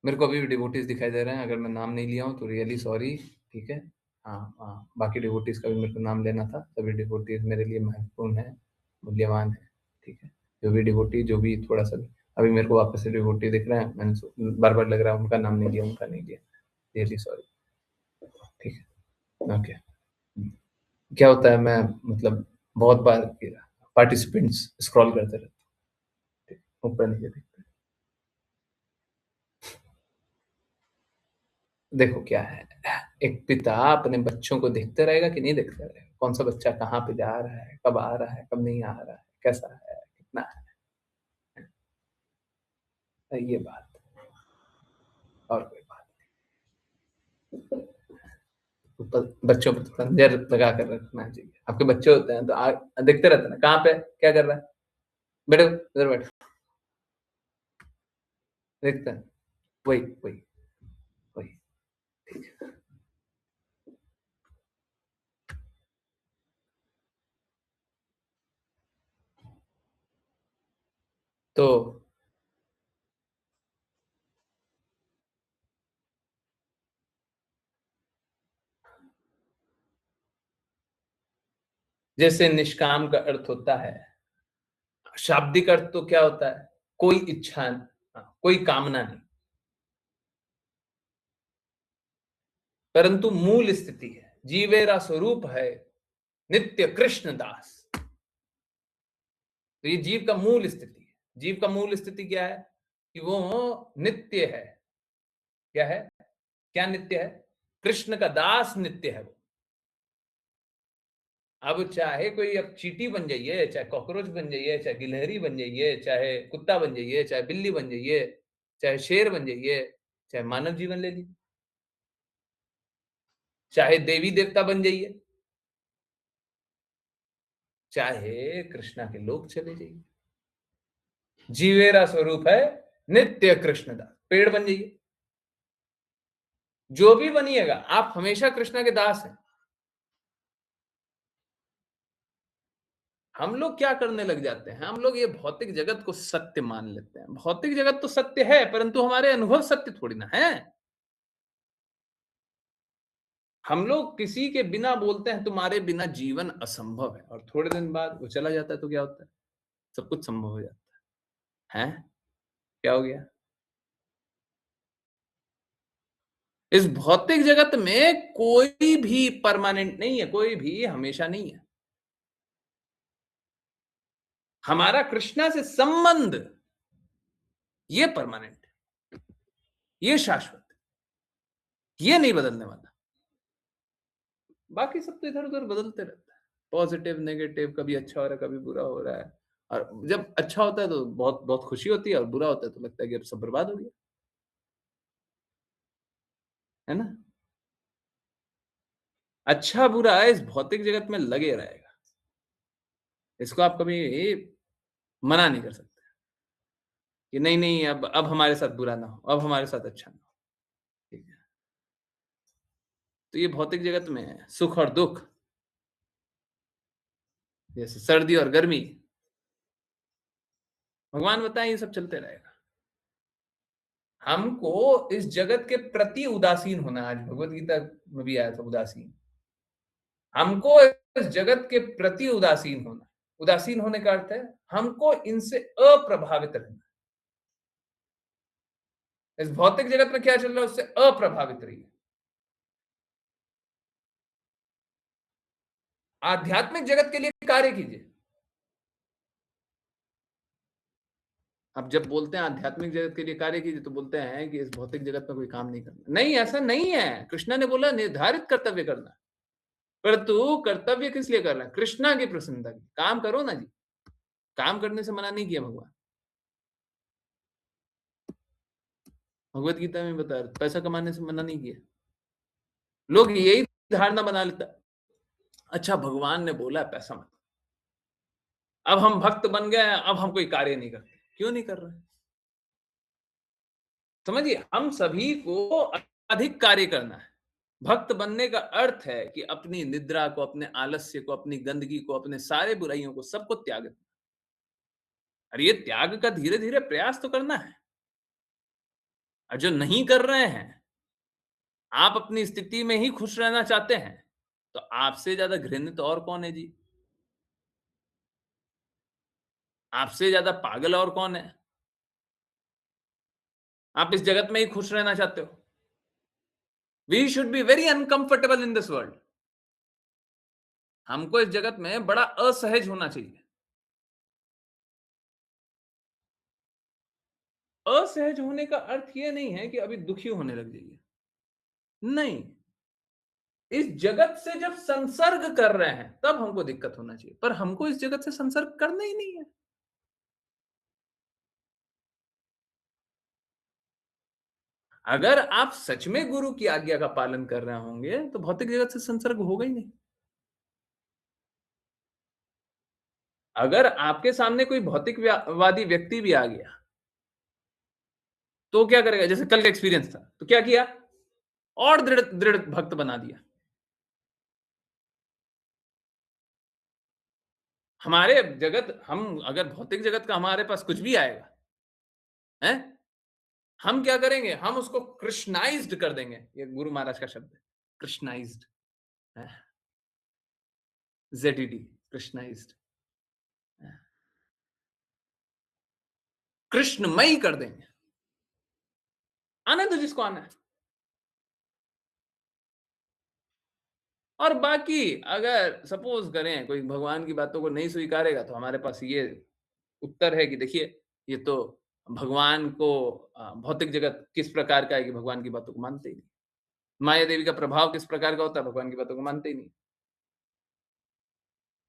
मेरे को अभी भी डिवोटीज दिखाई दे रहे हैं, अगर मैं नाम नहीं लिया हूं तो रियली सॉरी, ठीक है। हाँ हाँ, बाकी डिवोटीज का भी मेरे को नाम लेना था, सभी डिवोटीज मेरे लिए महत्वपूर्ण है, मूल्यवान है, ठीक है। जो भी डिवोटी, जो भी थोड़ा सा भी, अभी मेरे को वापस से डिवोटी दिख रहे हैं, मैंने बार बार लग रहा है उनका नाम नहीं लिया, उनका नहीं लिया, रियली सॉरी, ठीक है, ओके। क्या होता है, मैं मतलब बहुत बार पार्टिसिपेंट्स स्क्रॉल करते रहते हैं, ऊपर नीचे देखते हैं। देखो क्या है, एक पिता अपने बच्चों को देखते रहेगा कि नहीं देखते रहेगा, कौन सा बच्चा कहाँ पे जा रहा है, कब आ रहा है, कब नहीं आ रहा है, कैसा है, कितना है, ये बात, और कोई बात नहीं। तो बच्चों पर थोड़ा नजर लगा कर रखना चाहिए। आपके बच्चे होते हैं तो देखते रहते हैं ना, कहाँ पे क्या कर रहा है, बैठो इधर बैठो, देखते हैं, वही वही वही, ठीक है। तो जैसे निष्काम का अर्थ होता है, शाब्दिक अर्थ तो क्या होता है, कोई इच्छा, कोई कामना नहीं, परंतु मूल स्थिति है, जीवेरा स्वरूप है नित्य कृष्ण दास। तो ये जीव का मूल स्थिति है। जीव का मूल स्थिति क्या है कि वो नित्य है। क्या है, क्या नित्य है, कृष्ण का दास नित्य है वो। अब चाहे कोई अब चींटी बन जाइए, चाहे कॉकरोच बन जाइए, चाहे गिलहरी बन जाइए, चाहे कुत्ता बन जाइए, चाहे बिल्ली बन जाइए, चाहे शेर बन जाइए, चाहे मानव जीवन ले लीजिए, चाहे देवी देवता बन जाइए, चाहे कृष्णा के लोक चले जाइए, जीवेरा स्वरूप है नित्य कृष्णदास। पेड़ बन जाइए, जो भी बनिएगा, आप हमेशा कृष्णा के दास हैं। हम लोग क्या करने लग जाते हैं, हम लोग ये भौतिक जगत को सत्य मान लेते हैं। भौतिक जगत तो सत्य है, परंतु हमारे अनुभव सत्य थोड़ी ना है। हम लोग किसी के बिना बोलते हैं तुम्हारे बिना जीवन असंभव है, और थोड़े दिन बाद वो चला जाता है तो क्या होता है, सब कुछ संभव हो जाता है। हैं? क्या हो गया? इस भौतिक जगत में कोई भी परमानेंट नहीं है, कोई भी हमेशा नहीं है। हमारा कृष्णा से संबंध ये परमानेंट है, ये शाश्वत है, ये नहीं बदलने वाला। बाकी सब तो इधर उधर बदलते रहता है, पॉजिटिव नेगेटिव, कभी अच्छा हो रहा है, कभी बुरा हो रहा है। और जब अच्छा होता है तो बहुत बहुत खुशी होती है, और बुरा होता है तो लगता है कि अब सब बर्बाद हो गया, है ना। अच्छा बुरा इस भौतिक जगत में लगे रहेगा, इसको आप कभी मना नहीं कर सकते कि नहीं नहीं, अब हमारे साथ बुरा ना हो, अब हमारे साथ अच्छा ना हो, ठीक है। तो ये भौतिक जगत में सुख और दुख, जैसे सर्दी और गर्मी, भगवान बताएं ये सब चलते रहेगा। हमको इस जगत के प्रति उदासीन होना, आज भगवत गीता में भी आया था उदासीन। हमको इस जगत के प्रति उदासीन होना, उदासीन होने का अर्थ है हमको इनसे अप्रभावित रहना। इस भौतिक जगत में क्या चल रहा है उससे अप्रभावित रहिए। आध्यात्मिक जगत के लिए कार्य कीजिए। अब जब बोलते हैं आध्यात्मिक जगत के लिए कार्य कीजिए तो बोलते हैं कि इस भौतिक जगत में कोई काम नहीं करना। नहीं, ऐसा नहीं है। कृष्णा ने बोला निर्धारित कर्तव्य करना, पर तू कर्तव्य किस लिए कर रहा है? कृष्णा की प्रसन्नता की। काम करो ना जी, काम करने से मना नहीं किया भगवान। भगवत गीता में बता रहे, पैसा कमाने से मना नहीं किया। लोग यही धारणा बना लेता, अच्छा भगवान ने बोला पैसा मत, अब हम भक्त बन गए हैं, अब हम कोई कार्य नहीं करते। क्यों नहीं कर रहे? समझिए, हम सभी को अधिक कार्य करना है। भक्त बनने का अर्थ है कि अपनी निद्रा को, अपने आलस्य को, अपनी गंदगी को, अपने सारे बुराइयों को, सबको त्याग देना। और ये त्याग का धीरे धीरे प्रयास तो करना है। और जो नहीं कर रहे हैं, आप अपनी स्थिति में ही खुश रहना चाहते हैं, तो आपसे ज्यादा घृणित और कौन है जी? आपसे ज्यादा पागल और कौन है? आप इस जगत में ही खुश रहना चाहते हो। We should be very uncomfortable in this world. हमको इस जगत में बड़ा असहज होना चाहिए। असहज होने का अर्थ यह नहीं है कि अभी दुखी होने लग जाइए, नहीं। इस जगत से जब संसर्ग कर रहे हैं तब हमको दिक्कत होना चाहिए, पर हमको इस जगत से संसर्ग करना ही नहीं है। अगर आप सच में गुरु की आज्ञा का पालन कर रहे होंगे तो भौतिक जगत से संसर्ग होगा ही नहीं। अगर आपके सामने कोई भौतिकवादी व्यक्ति भी आ गया तो क्या करेगा? जैसे कल का एक्सपीरियंस था, तो क्या किया? और दृढ़ दृढ़ भक्त बना दिया। हमारे जगत, हम अगर भौतिक जगत का हमारे पास कुछ भी आएगा है, हम क्या करेंगे? हम उसको कृष्णाइज्ड कर देंगे। ये गुरु महाराज का शब्द है, कृष्णाइज्ड, जेडीडी, कृष्णाइज्ड, कृष्णमयी कर देंगे। आने दो जिसको आना है। और बाकी अगर सपोज करें कोई भगवान की बातों को नहीं स्वीकारेगा तो हमारे पास ये उत्तर है कि देखिए, ये तो भगवान को भौतिक जगत किस प्रकार का है कि भगवान की बातों को मानते ही नहीं। माया देवी का प्रभाव किस प्रकार का होता है, भगवान की बातों को मानते ही नहीं।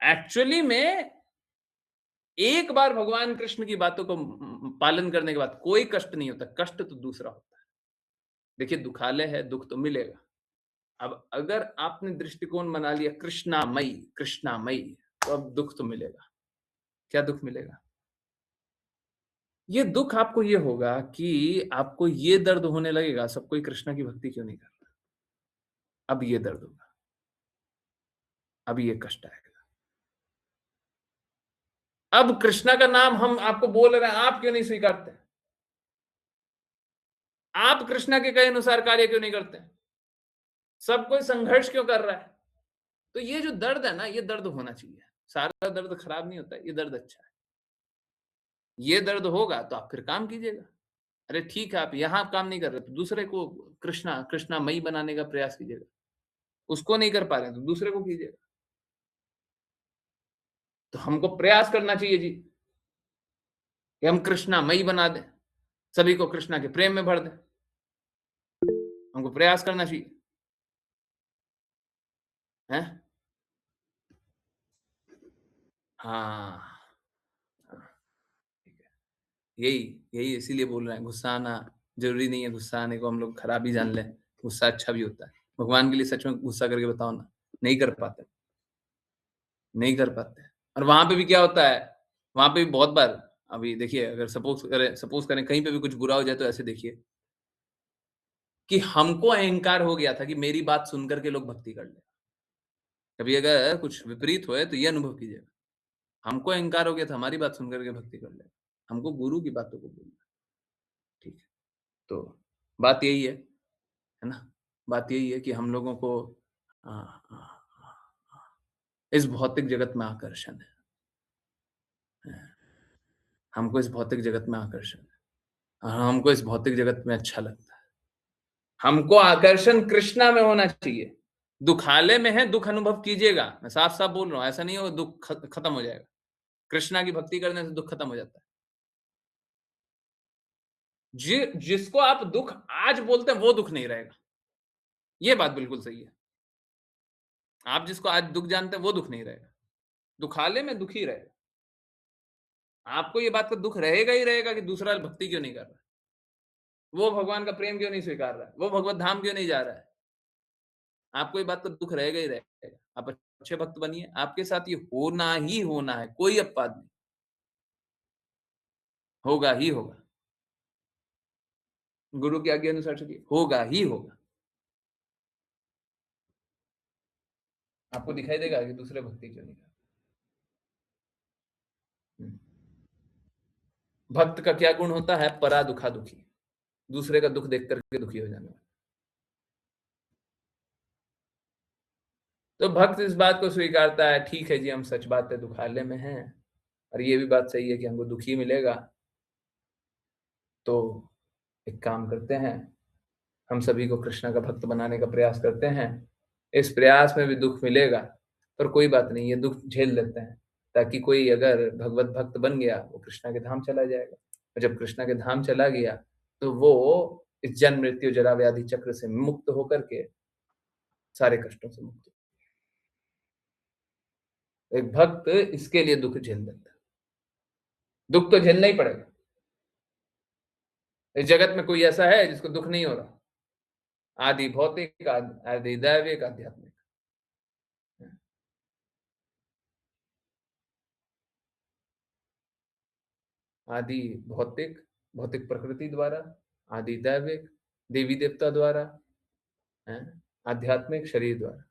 एक्चुअली में एक बार भगवान कृष्ण की बातों को पालन करने के बाद कोई कष्ट नहीं होता, कष्ट तो दूसरा होता है। देखिए, दुखालय है, दुख तो मिलेगा। अब अगर आपने दृष्टिकोण बना लिया कृष्णामयी कृष्णामयी, तो अब दुख तो मिलेगा। क्या दुख मिलेगा? ये दुख आपको ये होगा कि आपको ये दर्द होने लगेगा, सब कोई कृष्ण की भक्ति क्यों नहीं करता। अब ये दर्द होगा, अब ये कष्ट आएगा। अब कृष्णा का नाम हम आपको बोल रहे हैं, आप क्यों नहीं स्वीकारते? आप कृष्णा के कहे अनुसार कार्य क्यों नहीं करते? सब कोई संघर्ष क्यों कर रहा है? तो ये जो दर्द है ना, ये दर्द होना चाहिए। सारा दर्द खराब नहीं होता, ये दर्द अच्छा है। ये दर्द होगा तो आप फिर काम कीजिएगा। अरे ठीक है, आप यहां काम नहीं कर रहे तो दूसरे को कृष्णामयी बनाने का प्रयास कीजिएगा। उसको नहीं कर पा रहे तो दूसरे को कीजिएगा। तो हमको प्रयास करना चाहिए जी कि हम कृष्णामयी बना दें, सभी को कृष्णा के प्रेम में भर दें। हमको प्रयास करना चाहिए, है? हाँ, ठीक है। यही यही इसीलिए बोल रहे हैं, गुस्सा आना जरूरी नहीं है। गुस्सा आने को हम लोग खराब ही जान लें, गुस्सा अच्छा भी होता है। भगवान के लिए सच में गुस्सा करके बताओ ना, नहीं कर पाते, नहीं कर पाते। और वहां पे भी क्या होता है, वहां पे भी बहुत बार, अभी देखिए, अगर सपोज करें कहीं पे भी कुछ बुरा हो जाए तो ऐसे देखिए कि हमको अहंकार हो गया था कि मेरी बात सुनकर के लोग भक्ति कर ले। कभी अगर कुछ विपरीत हुए तो ये अनुभव कीजिएगा, हमको अहंकार हो गया था, हमारी बात सुनकर के भक्ति कर ले। हमको गुरु की बातों को बोलना, ठीक है? तो बात यही है ना? बात यही है कि हम लोगों को आ, आ, आ, इस भौतिक जगत में आकर्षण है। हमको इस भौतिक जगत में आकर्षण है, हमको इस भौतिक जगत में अच्छा लगता है। हमको आकर्षण कृष्णा में होना चाहिए। दुखालय में है, दुख अनुभव कीजिएगा, मैं साफ साफ बोल रहा हूं, ऐसा नहीं हो दुख खत्म हो जाएगा। कृष्णा की भक्ति करने से दुख खत्म हो जाता है। जिसको आप दुख आज बोलते हैं वो दुख नहीं रहेगा। ये बात बिल्कुल सही है। आप जिसको आज दुख जानते हैं वो दुख नहीं रहेगा। दुखाले में दुखी रहेगा। आपको ये बात का दुख रहेगा ही रहेगा कि दूसरा भक्ति क्यों नहीं कर रहा? वो भगवान का प्रेम क्यों नहीं स्वीकार रहा है? वो भगवत धाम क्यों नहीं जा रहा है? आपको ये बात का दुख रहेगा ही रहेगा। आप अच्छे भक्त बनिए, आपके साथ ये होना ही होना है, कोई अपवाद नहीं। होगा ही होगा। गुरु की आज्ञा अनुसार चलिए, होगा ही होगा। आपको दिखाई देगा कि दूसरे भक्ति क्यों नहीं कर रहे। भक्त का क्या गुण होता है? परा दुखा दुखी, दूसरे का दुख देख करके दुखी हो जाने वाला। तो भक्त इस बात को स्वीकारता है, ठीक है जी, हम सच बात है दुखालय में हैं, और ये भी बात सही है कि हमको दुखी मिलेगा, तो एक काम करते हैं, हम सभी को कृष्ण का भक्त बनाने का प्रयास करते हैं। इस प्रयास में भी दुख मिलेगा, पर कोई बात नहीं, ये दुख झेल लेते हैं, ताकि कोई अगर भगवत भक्त बन गया वो कृष्ण के धाम चला जाएगा, और जब कृष्ण के धाम चला गया तो वो इस जन्म मृत्यु जरा व्याधि चक्र से मुक्त होकर के सारे कष्टों से मुक्त। एक भक्त इसके लिए दुख झेल लेता है। दुख तो झेलना ही पड़ेगा। इस जगत में कोई ऐसा है जिसको दुख नहीं हो रहा? आदि भौतिक, आदि दैविक, आध्यात्मिक। आदि भौतिक, भौतिक प्रकृति द्वारा, आदि दैविक, देवी देवता द्वारा, आध्यात्मिक शरीर द्वारा।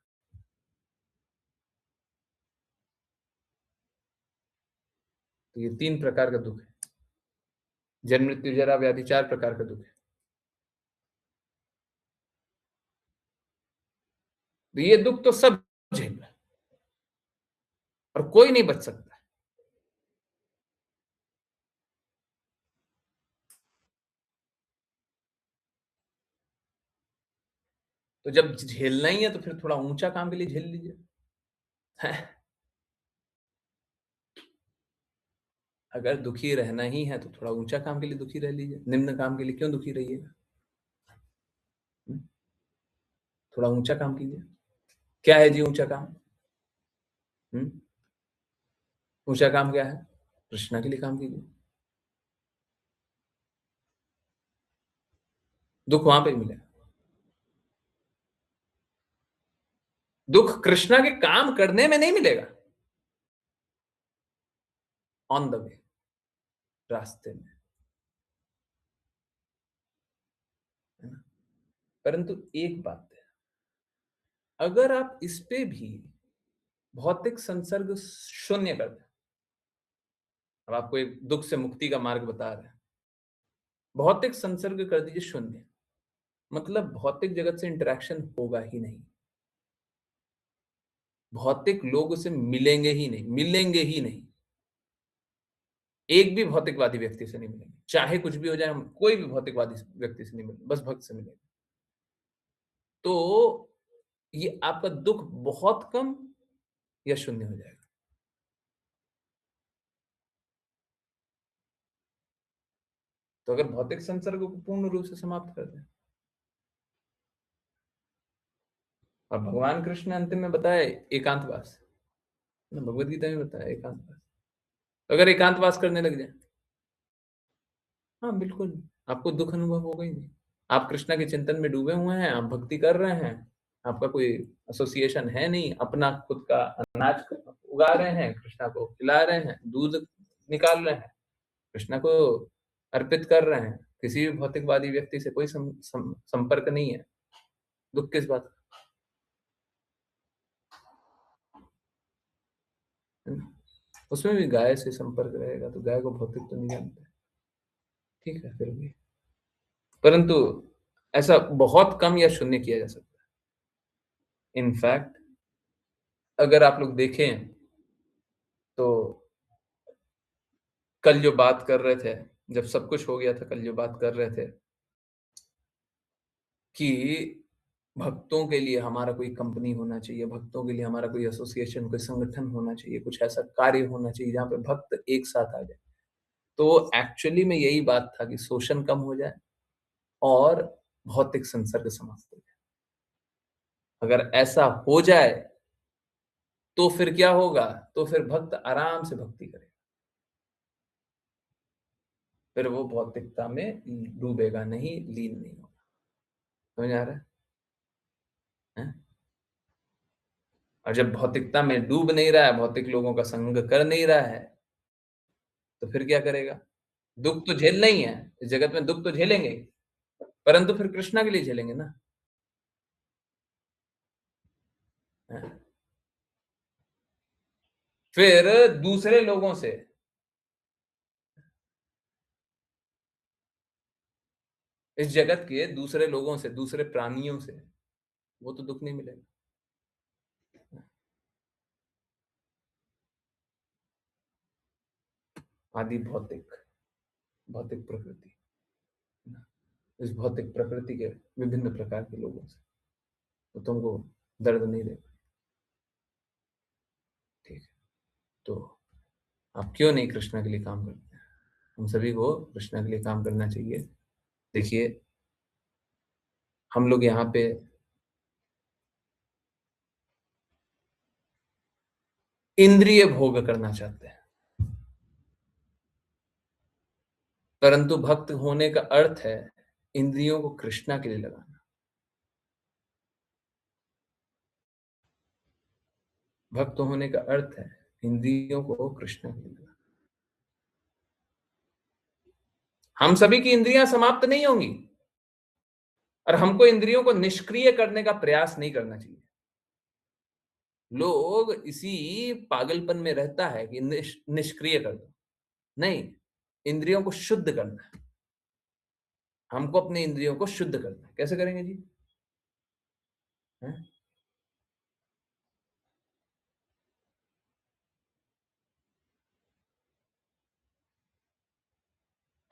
तो ये 3 प्रकार का दुख है। जन्म मृत्यु जरा व्याधि 4 प्रकार का दुख है। तो ये दुख तो सब झेल रहा है और कोई नहीं बच सकता। तो जब झेलना ही है तो फिर थोड़ा ऊंचा काम के लिए झेल लीजिए। अगर दुखी रहना ही है तो थोड़ा ऊंचा काम के लिए दुखी रह लीजिए, निम्न काम के लिए क्यों दुखी रहिएगा? थोड़ा ऊंचा काम कीजिए। क्या है जी ऊंचा काम? ऊंचा काम क्या है? कृष्णा के लिए काम कीजिए। दुख वहां पे मिलेगा। दुख कृष्णा के काम करने में नहीं मिलेगा, ऑन द वे, रास्ते में, है ना? परंतु एक बात है, अगर आप इस पे भी भौतिक संसर्ग शून्य कर दें, अब आपको एक दुख से मुक्ति का मार्ग बता रहे हैं, भौतिक संसर्ग कर दीजिए शून्य, मतलब भौतिक जगत से इंटरेक्शन होगा ही नहीं, भौतिक लोग से मिलेंगे ही नहीं, मिलेंगे ही नहीं, एक भी भौतिकवादी व्यक्ति से नहीं मिलेंगे, चाहे कुछ भी हो जाए, कोई भी भौतिकवादी व्यक्ति से नहीं मिलेंगे, बस भक्त से मिलेंगे। तो ये आपका दुख बहुत कम या शून्य हो जाएगा। तो अगर भौतिक संसर्ग को पूर्ण रूप से समाप्त कर दें, और भगवान कृष्ण ने अंतिम में बताया एकांतवास, भगवत गीता में बताया एकांतवास, तो अगर एकांतवास करने लग जाए, हाँ बिल्कुल, आपको दुख अनुभव होगा ही नहीं। आप कृष्णा के चिंतन में डूबे हुए हैं, आप भक्ति कर रहे हैं, आपका कोई एसोसिएशन है नहीं, अपना खुद का अनाज उगा रहे हैं, कृष्णा को खिला रहे हैं, दूध निकाल रहे हैं, कृष्णा को अर्पित कर रहे हैं, किसी भी भौतिकवादी व्यक्ति से कोई संपर्क नहीं है, दुख किस बात का? उसमें भी गाय से संपर्क रहेगा, तो गाय को भौतिक तो नहीं जानते, ठीक है, फिर भी, परंतु ऐसा बहुत कम या शून्य किया जा सकता है। इनफैक्ट अगर आप लोग देखें तो कल जो बात कर रहे थे, जब सब कुछ हो गया था, कल जो बात कर रहे थे कि भक्तों के लिए हमारा कोई कंपनी होना चाहिए, भक्तों के लिए हमारा कोई एसोसिएशन, कोई संगठन होना चाहिए, कुछ ऐसा कार्य होना चाहिए जहां पे भक्त एक साथ आ जाए। तो एक्चुअली में यही बात था कि शोषण कम हो जाए और भौतिक संसर्ग समाप्त हो जाए। अगर ऐसा हो जाए तो फिर क्या होगा? तो फिर भक्त आराम से भक्ति करेगा। फिर वो भौतिकता में डूबेगा नहीं, लीन नहीं होगा। समझ आ रहा है? हैं? और जब भौतिकता में डूब नहीं रहा है, भौतिक लोगों का संग कर नहीं रहा है, तो फिर क्या करेगा? दुख तो झेलना ही है, इस जगत में दुख तो झेलेंगे ही, परंतु फिर कृष्णा के लिए झेलेंगे ना। हैं? फिर दूसरे लोगों से, इस जगत के दूसरे लोगों से, दूसरे प्राणियों से वो तो दुख नहीं मिलेगा। आदि भौतिक, भौतिक प्रकृति, इस भौतिक प्रकृति के विभिन्न प्रकार के लोगों से तो तुमको दर्द नहीं देगा। ठीक है, तो आप क्यों नहीं कृष्णा के लिए काम करते हैं? हम सभी को कृष्णा के लिए काम करना चाहिए। देखिए, हम लोग यहाँ पे इंद्रिय भोग करना चाहते हैं, परंतु भक्त होने का अर्थ है इंद्रियों को कृष्णा के लिए लगाना। भक्त होने का अर्थ है इंद्रियों को कृष्णा के लिए लगाना। हम सभी की इंद्रियां समाप्त नहीं होंगी और हमको इंद्रियों को निष्क्रिय करने का प्रयास नहीं करना चाहिए। लोग इसी पागलपन में रहता है कि निष्क्रिय कर दो। नहीं, इंद्रियों को शुद्ध करना है। हमको अपने इंद्रियों को शुद्ध करना है। कैसे करेंगे जी? हैं?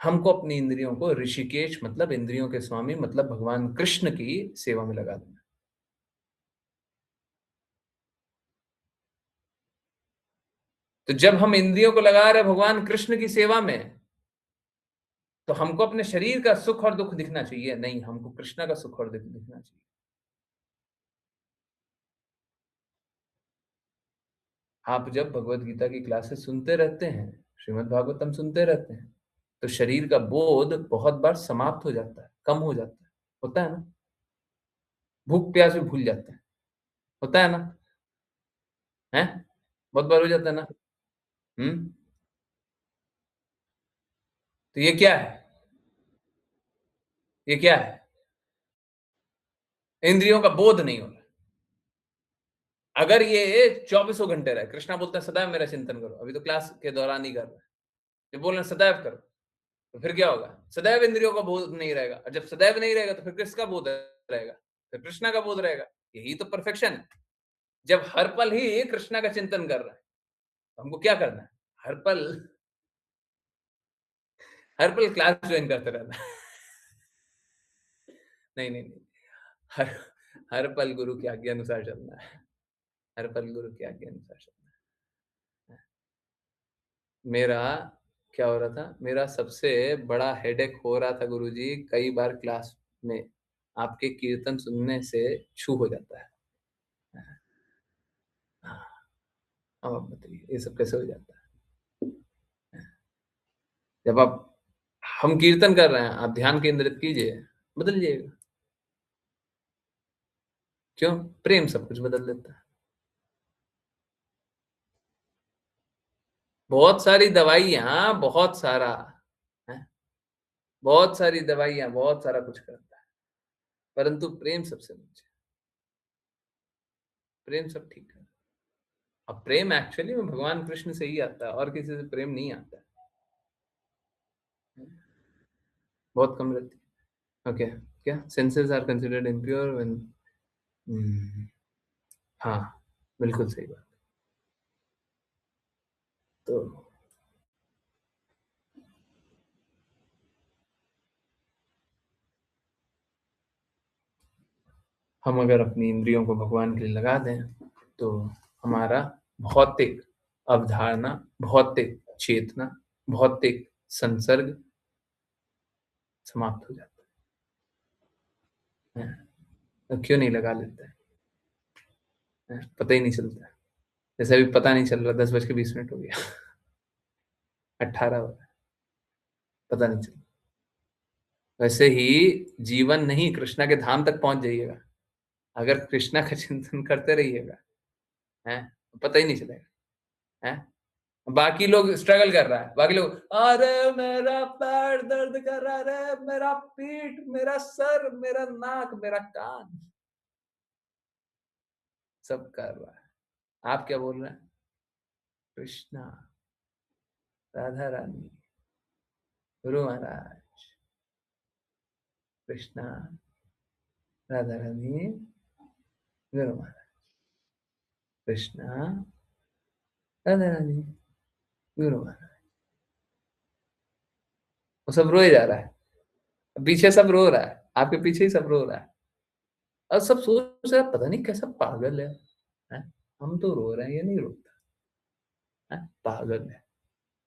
हमको अपनी इंद्रियों को ऋषिकेश मतलब इंद्रियों के स्वामी मतलब भगवान कृष्ण की सेवा में लगा देना। तो जब हम इंद्रियों को लगा रहे भगवान कृष्ण की सेवा में, तो हमको अपने शरीर का सुख और दुख दिखना चाहिए? नहीं, हमको कृष्ण का सुख और दुख दिखना चाहिए। आप जब भगवत गीता की क्लासेस सुनते रहते हैं, श्रीमद् भागवतम सुनते रहते हैं, तो शरीर का बोध बहुत बार समाप्त हो जाता है, कम हो जाता है। होता है ना? भूख प्यास भी भूल जाते हैं। होता है ना? है? बहुत बार हो जाता है ना? हम्म। तो ये क्या है? ये क्या है? इंद्रियों का बोध नहीं हो रहा। अगर ये 24 घंटे रहे, कृष्णा बोलता है सदैव मेरा चिंतन करो, अभी तो क्लास के दौरान ही कर रहा है, ये बोल रहे हैं सदैव करो, तो फिर क्या होगा? सदैव इंद्रियों का बोध नहीं रहेगा, और जब सदैव नहीं रहेगा तो फिर किसका बोध रहेगा? फिर कृष्णा का बोध रहेगा। यही तो परफेक्शन है। जब हर पल ही कृष्णा का चिंतन कर रहा है, तो हमको क्या करना है? हर पल क्लास ज्वाइन करते रहना है। नहीं नहीं नहीं, हर हर पल गुरु की आज्ञा अनुसार चलना है। हर पल गुरु की आज्ञा अनुसार चलना है। मेरा क्या हो रहा था? मेरा सबसे बड़ा हेडेक हो रहा था गुरुजी, कई बार क्लास में आपके कीर्तन सुनने से छू हो जाता है। हाँ, अब आप बताइए ये सब कैसे हो जाता है? जब आप हम कीर्तन कर रहे हैं, आप ध्यान केंद्रित कीजिए, बदल जाएगा। क्यों? प्रेम सब कुछ बदल देता है। बहुत सारी दवाइयां, बहुत सारा है, बहुत सारी दवाइयां, बहुत सारा कुछ करता है, परंतु प्रेम सबसे नीचे। प्रेम सब ठीक है। अब प्रेम एक्चुअली में भगवान कृष्ण से ही आता है, और किसी से प्रेम नहीं आता है। बहुत कम रहती है। ओके, क्या senses are considered impure when? हाँ, बिल्कुल सही बात। तो हम अगर अपनी इंद्रियों को भगवान के लिए लगा दें, तो हमारा भौतिक अवधारणा, भौतिक चेतना, भौतिक संसर्ग समाप्त हो जाता है। तो क्यों नहीं लगा लेते हैं? पता ही नहीं चलता। जैसे अभी पता नहीं चल रहा 10:20 हो गया 18 हो गया, पता नहीं चला। वैसे ही जीवन नहीं, कृष्णा के धाम तक पहुंच जाइएगा अगर कृष्णा का चिंतन करते रहिएगा, हैं, पता ही नहीं चलेगा। हैं, बाकी लोग स्ट्रगल कर रहा है, बाकी लोग अरे मेरा पैर दर्द कर रहा है, अरे मेरा पीठ, मेरा सर, मेरा नाक, मेरा कान, सब कर रहा है। आप क्या बोल रहे हैं? कृष्णा, राधा रानी, गुरु महाराज, कृष्णा, राधा रानी, गुरु महाराज, कृष्णा, राधा रानी, गुरु महाराज। वो सब रोए जा रहा है, पीछे सब रो रहा है, आपके पीछे ही सब रो रहा है, और सब सोच रहे हैं पता नहीं कैसा पागल है, हैं? हम तो रो रहे हैं, ये नहीं रोता है, पागल है।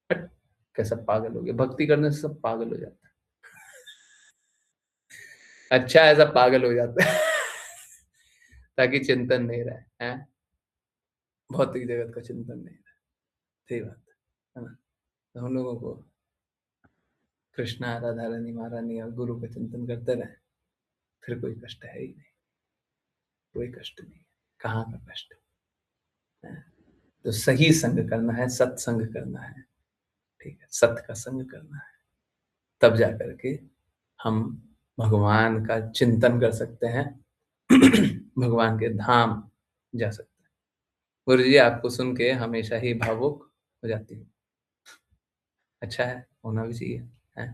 हट, कैसा पागल हो गया, भक्ति करने से सब पागल हो जाता है। अच्छा ऐसा पागल हो जाता है ताकि चिंतन नहीं रहे, हैं? भौतिक जगत का चिंतन नहीं रहे। सही बात है ना? तो हम लोगों को कृष्णा, राधा रानी, महारानी और गुरु का चिंतन करते रहे, फिर कोई कष्ट है ही नहीं, कोई कष्ट नहीं। कहाँ का कष्ट है? तो सही संग करना है, सत्संग करना है, ठीक है, सत्य का संग करना है, तब जा करके हम भगवान का चिंतन कर सकते हैं भगवान के धाम जा सकते हैं। गुरु जी आपको सुन के हमेशा ही भावुक हो जाती हूँ। अच्छा है, होना भी चाहिए, है?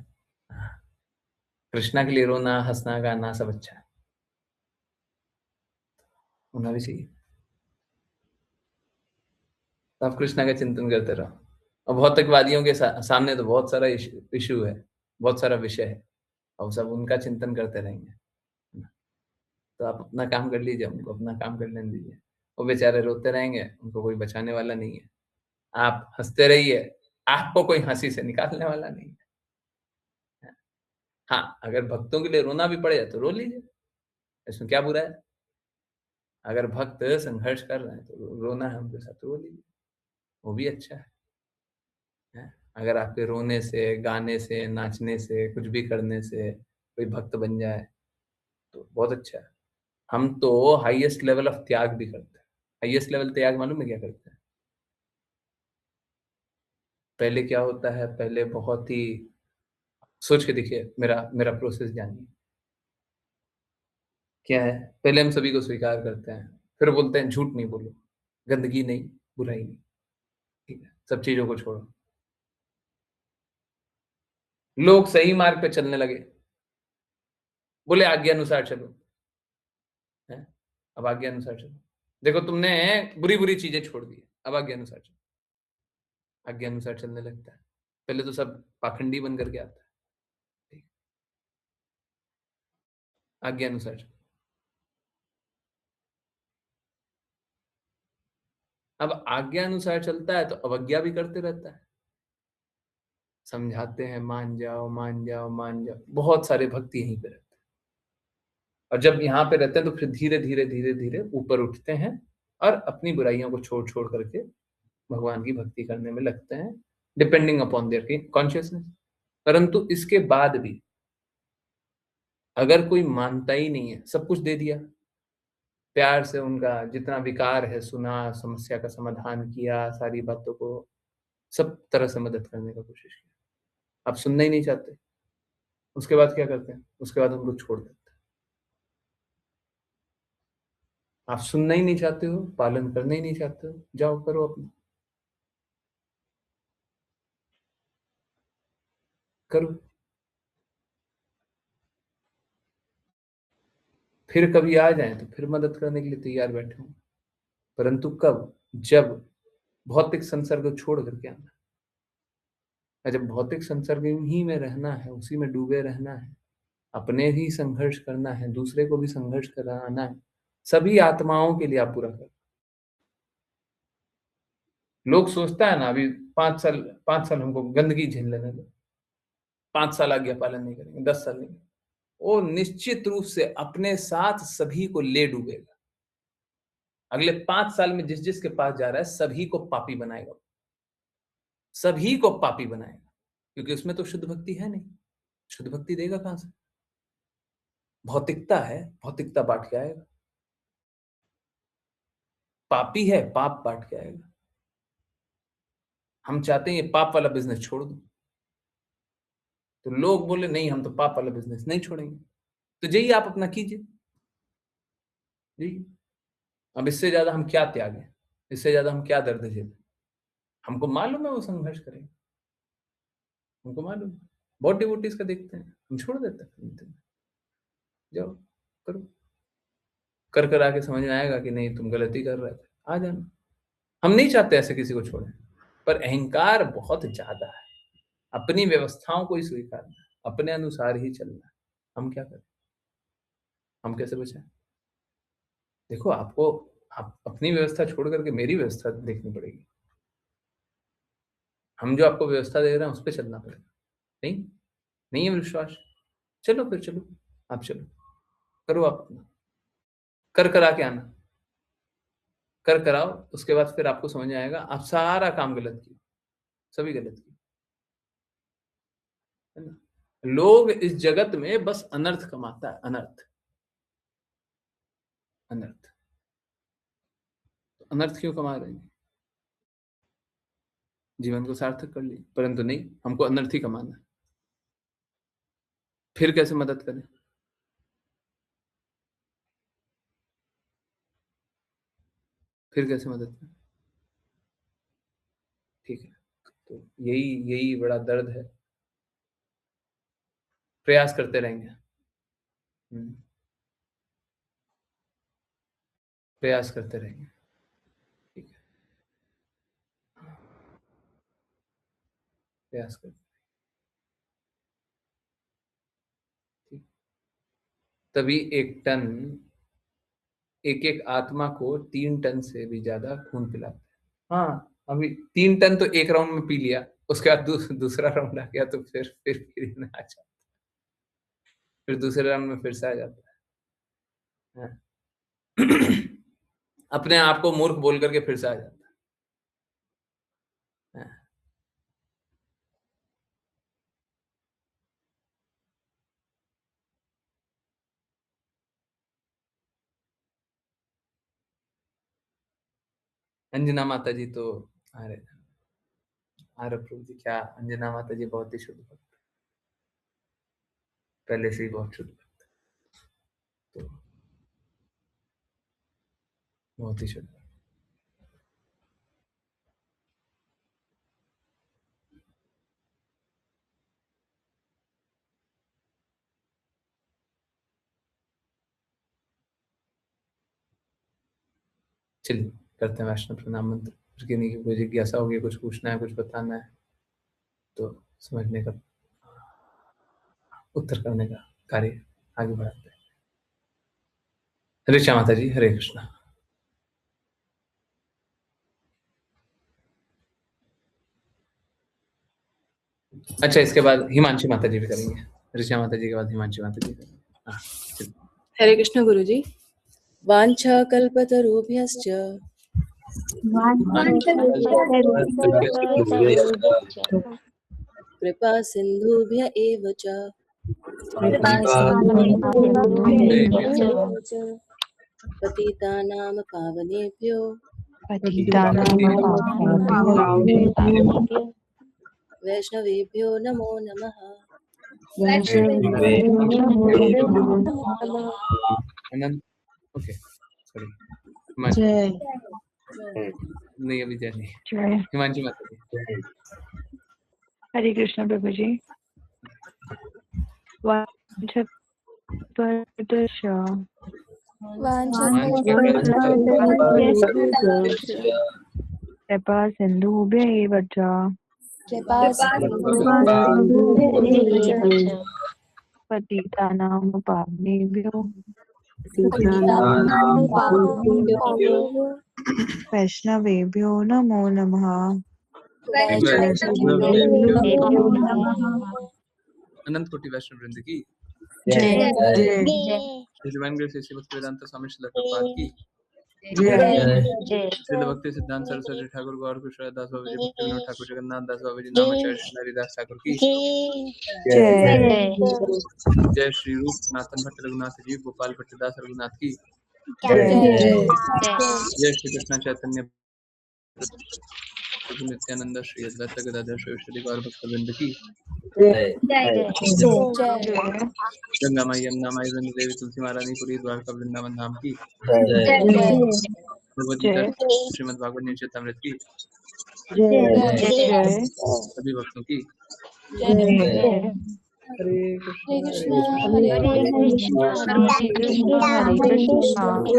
हाँ। कृष्णा के लिए रोना, हंसना, गाना सब अच्छा है, होना भी चाहिए। तो आप कृष्णा का चिंतन करते रहो। और भौतिकवादियों के सामने तो बहुत सारा इशू है, बहुत सारा विषय है, और सब उनका चिंतन करते रहेंगे। तो आप अपना काम कर लीजिए, उनको अपना काम कर लेने दीजिए। वो बेचारे रोते रहेंगे, उनको कोई बचाने वाला नहीं है। आप हंसते रहिए, आपको कोई हंसी से निकालने वाला नहीं है। हाँ, अगर भक्तों के लिए रोना भी पड़े तो रो लीजिए, इसमें क्या बुरा है? अगर भक्त संघर्ष कर रहे हैं तो रोना है उनके साथ, तो रो लीजिए, वो भी अच्छा है। अगर आपके रोने से, गाने से, नाचने से, कुछ भी करने से कोई भक्त बन जाए तो बहुत अच्छा है। हम तो हाईएस्ट लेवल ऑफ त्याग भी करते हैं। हाईएस्ट लेवल त्याग मालूम है क्या करते हैं? पहले क्या होता है, पहले बहुत ही सोच के देखिए, मेरा मेरा प्रोसेस जानिए क्या है। पहले हम सभी को स्वीकार करते हैं, फिर बोलते हैं झूठ नहीं बोलो, गंदगी नहीं, बुराई नहीं, ठीक है, सब चीजों को छोड़ो। लोग सही मार्ग पे चलने लगे, बोले आज्ञा अनुसार चलो, है? अब आज्ञा अनुसार चलो। देखो तुमने बुरी बुरी चीजें छोड़ दी, अब आज्ञा अनुसार चलो, आज्ञा अनुसार चलने लगता है। पहले तो सब पाखंडी बन करके आता है, ठीक, आज्ञा अनुसार चलो। अब आज्ञा अनुसार चलता है तो अवज्ञा भी करते रहता है, समझाते हैं मान जाओ, मान जाओ, मान जाओ। बहुत सारे भक्ति यहीं पे रहते हैं, और जब यहाँ पे रहते हैं तो फिर धीरे धीरे धीरे धीरे ऊपर उठते हैं और अपनी बुराइयों को छोड़ छोड़ करके भगवान की भक्ति करने में लगते हैं, डिपेंडिंग अपॉन देयर कॉन्शियसनेस। परंतु इसके बाद भी अगर कोई मानता ही नहीं है, सब कुछ दे दिया, प्यार से उनका जितना विकार है सुना, समस्या का समाधान किया, सारी बातों को सब तरह से मदद करने का कोशिश किया, आप सुनना ही नहीं चाहते, उसके बाद क्या करते हैं? उसके बाद उनको छोड़ देते हैं। आप सुनना ही नहीं चाहते हो, पालन करना ही नहीं चाहते हो, जाओ करो अपना, करो। फिर कभी आ जाए तो फिर मदद करने के लिए तैयार बैठे हूँ, परंतु कब? जब भौतिक संसर्ग को छोड़ करके आना, और जब भौतिक संसर्ग ही में रहना है, उसी में डूबे रहना है, अपने ही संघर्ष करना है, दूसरे को भी संघर्ष कराना है, सभी आत्माओं के लिए आप पूरा कर। लोग सोचता है ना, अभी 5 साल हमको गंदगी झेलने दो, 5 साल आज्ञा पालन नहीं करेंगे, 10 साल नहीं, वो निश्चित रूप से अपने साथ सभी को ले डूबेगा। अगले 5 साल में जिस जिसके पास जा रहा है सभी को पापी बनाएगा, सभी को पापी बनाएगा, क्योंकि उसमें तो शुद्ध भक्ति है नहीं। शुद्ध भक्ति देगा कहां से? भौतिकता है, भौतिकता बांट के आएगा। पापी है, पाप बांट के आएगा। हम चाहते हैं ये पाप वाला बिजनेस छोड़ दो, तो लोग बोले नहीं हम तो पाप वाला बिजनेस नहीं छोड़ेंगे। तो जाइए आप अपना कीजिए जी। अब इससे ज्यादा हम क्या त्यागें, इससे ज्यादा हम क्या दर्द झेलें? हमको मालूम है वो संघर्ष करेंगे, हमको मालूम है। बहुत डिवोटीज का देखते हैं, हम छोड़ देते हैं। जाओ करो, कर आके समझ में आएगा कि नहीं तुम गलती कर रहे थे, आ जाना। हम नहीं चाहते ऐसे किसी को छोड़ें, पर अहंकार बहुत ज्यादा है। अपनी व्यवस्थाओं को ही स्वीकारना, अपने अनुसार ही चलना। हम क्या करें? हम कैसे बचें? देखो आपको आप अपनी व्यवस्था छोड़ करके मेरी व्यवस्था देखनी पड़ेगी। हम जो आपको व्यवस्था दे रहे हैं उस पर चलना पड़ेगा। नहीं है विश्वास, चलो फिर चलो, आप चलो करो, आप कर आके आना, कराओ। उसके बाद फिर आपको समझ में आएगा आप सारा काम गलत किए, सभी गलत किए, है ना। लोग इस जगत में बस अनर्थ कमाता है, अनर्थ। तो अनर्थ क्यों कमा रहे हैं? जीवन को सार्थक कर लिए, परंतु नहीं, हमको अनर्थ ही कमाना है। फिर कैसे मदद करें? फिर कैसे मदद करें? ठीक है, तो यही बड़ा दर्द है। प्रयास करते रहेंगे, प्रयास करते रहेंगे, ठीक है, प्रयास करते, ठीक। तभी एक आत्मा को 3 टन से भी ज्यादा खून पिलाते हैं। हाँ, अभी 3 टन तो एक राउंड में पी लिया, उसके बाद दूसरा राउंड आ गया तो फिर आ जाता, फिर दूसरे राउंड में फिर से आ जाता है। अपने आप को मूर्ख बोल करके फिर से आ जाता है। अंजना माता जी तो अरे प्रभु जी, क्या अंजना माता जी बहुत ही शुद्ध भक्त, पहले से ही बहुत शुद्ध भक्त, तो बहुत ही शुद्ध। चलिए करते हैं वैष्णव प्रणाम मंत्र। उसके नहीं कोई जिज्ञासा होगी, कुछ पूछना है, कुछ बताना है तो समझने का, उत्तर करने का कार्य आगे बढ़ाते हैं। हरे श्याम माता जी, हरे कृष्णा। अच्छा, इसके बाद हिमांशी माता जी भी करेंगे। हरे श्याम माता जी के बाद हिमांशी माता जी करेंगे। हरे कृष्ण गुरुजी। वांछा कल्पतरुभ्यश्च कृपा सिंधुभ्य एव च पतितानां पावनेभ्यो वैष्णवेभ्यो नमो नमः। ओके, सॉरी, नहीं अभी जय नहीं। हिमांशी माता जी। हरे कृष्ण प्रभु जी। कृपा सिंधुभ्य एव च पतितानां पावनेभ्यो वैष्णवेभ्यो नमो नमः। अनंत कोटि वैष्णव वृंद की, जय डिवाइन ग्रेस ऐसी भक्ति वेदांत स्वामी श्रील प्रभुपाद की, जय श्रील भक्ति सिद्धांत सरस्वती ठाकुर गौर कृष्ण दास बाबा जी, भक्ति विनोद ठाकुर, जगन्नाथ दास बाबा जी, नामाचार्य श्री हरिदास ठाकुर की, जय श्री रूप सनातन भट्ट रघुनाथ जी, गोपाल भट्टदास रघुनाथ की, जय श्री कृष्ण चैतन्य प्रभु नित्यानंद श्री अद्वैत गदाधर श्री गौर भक्तवृंद की, गंगा माई यमुना माई वृंद देवी तुलसी महारानी पुरी द्वारका वृंदावन धाम की, भगवद गीता श्रीमद् भागवत निश्चितामृत की, सभी भक्तों की। हरे कृष्ण हरे कृष्ण हरे कृष्ण हरे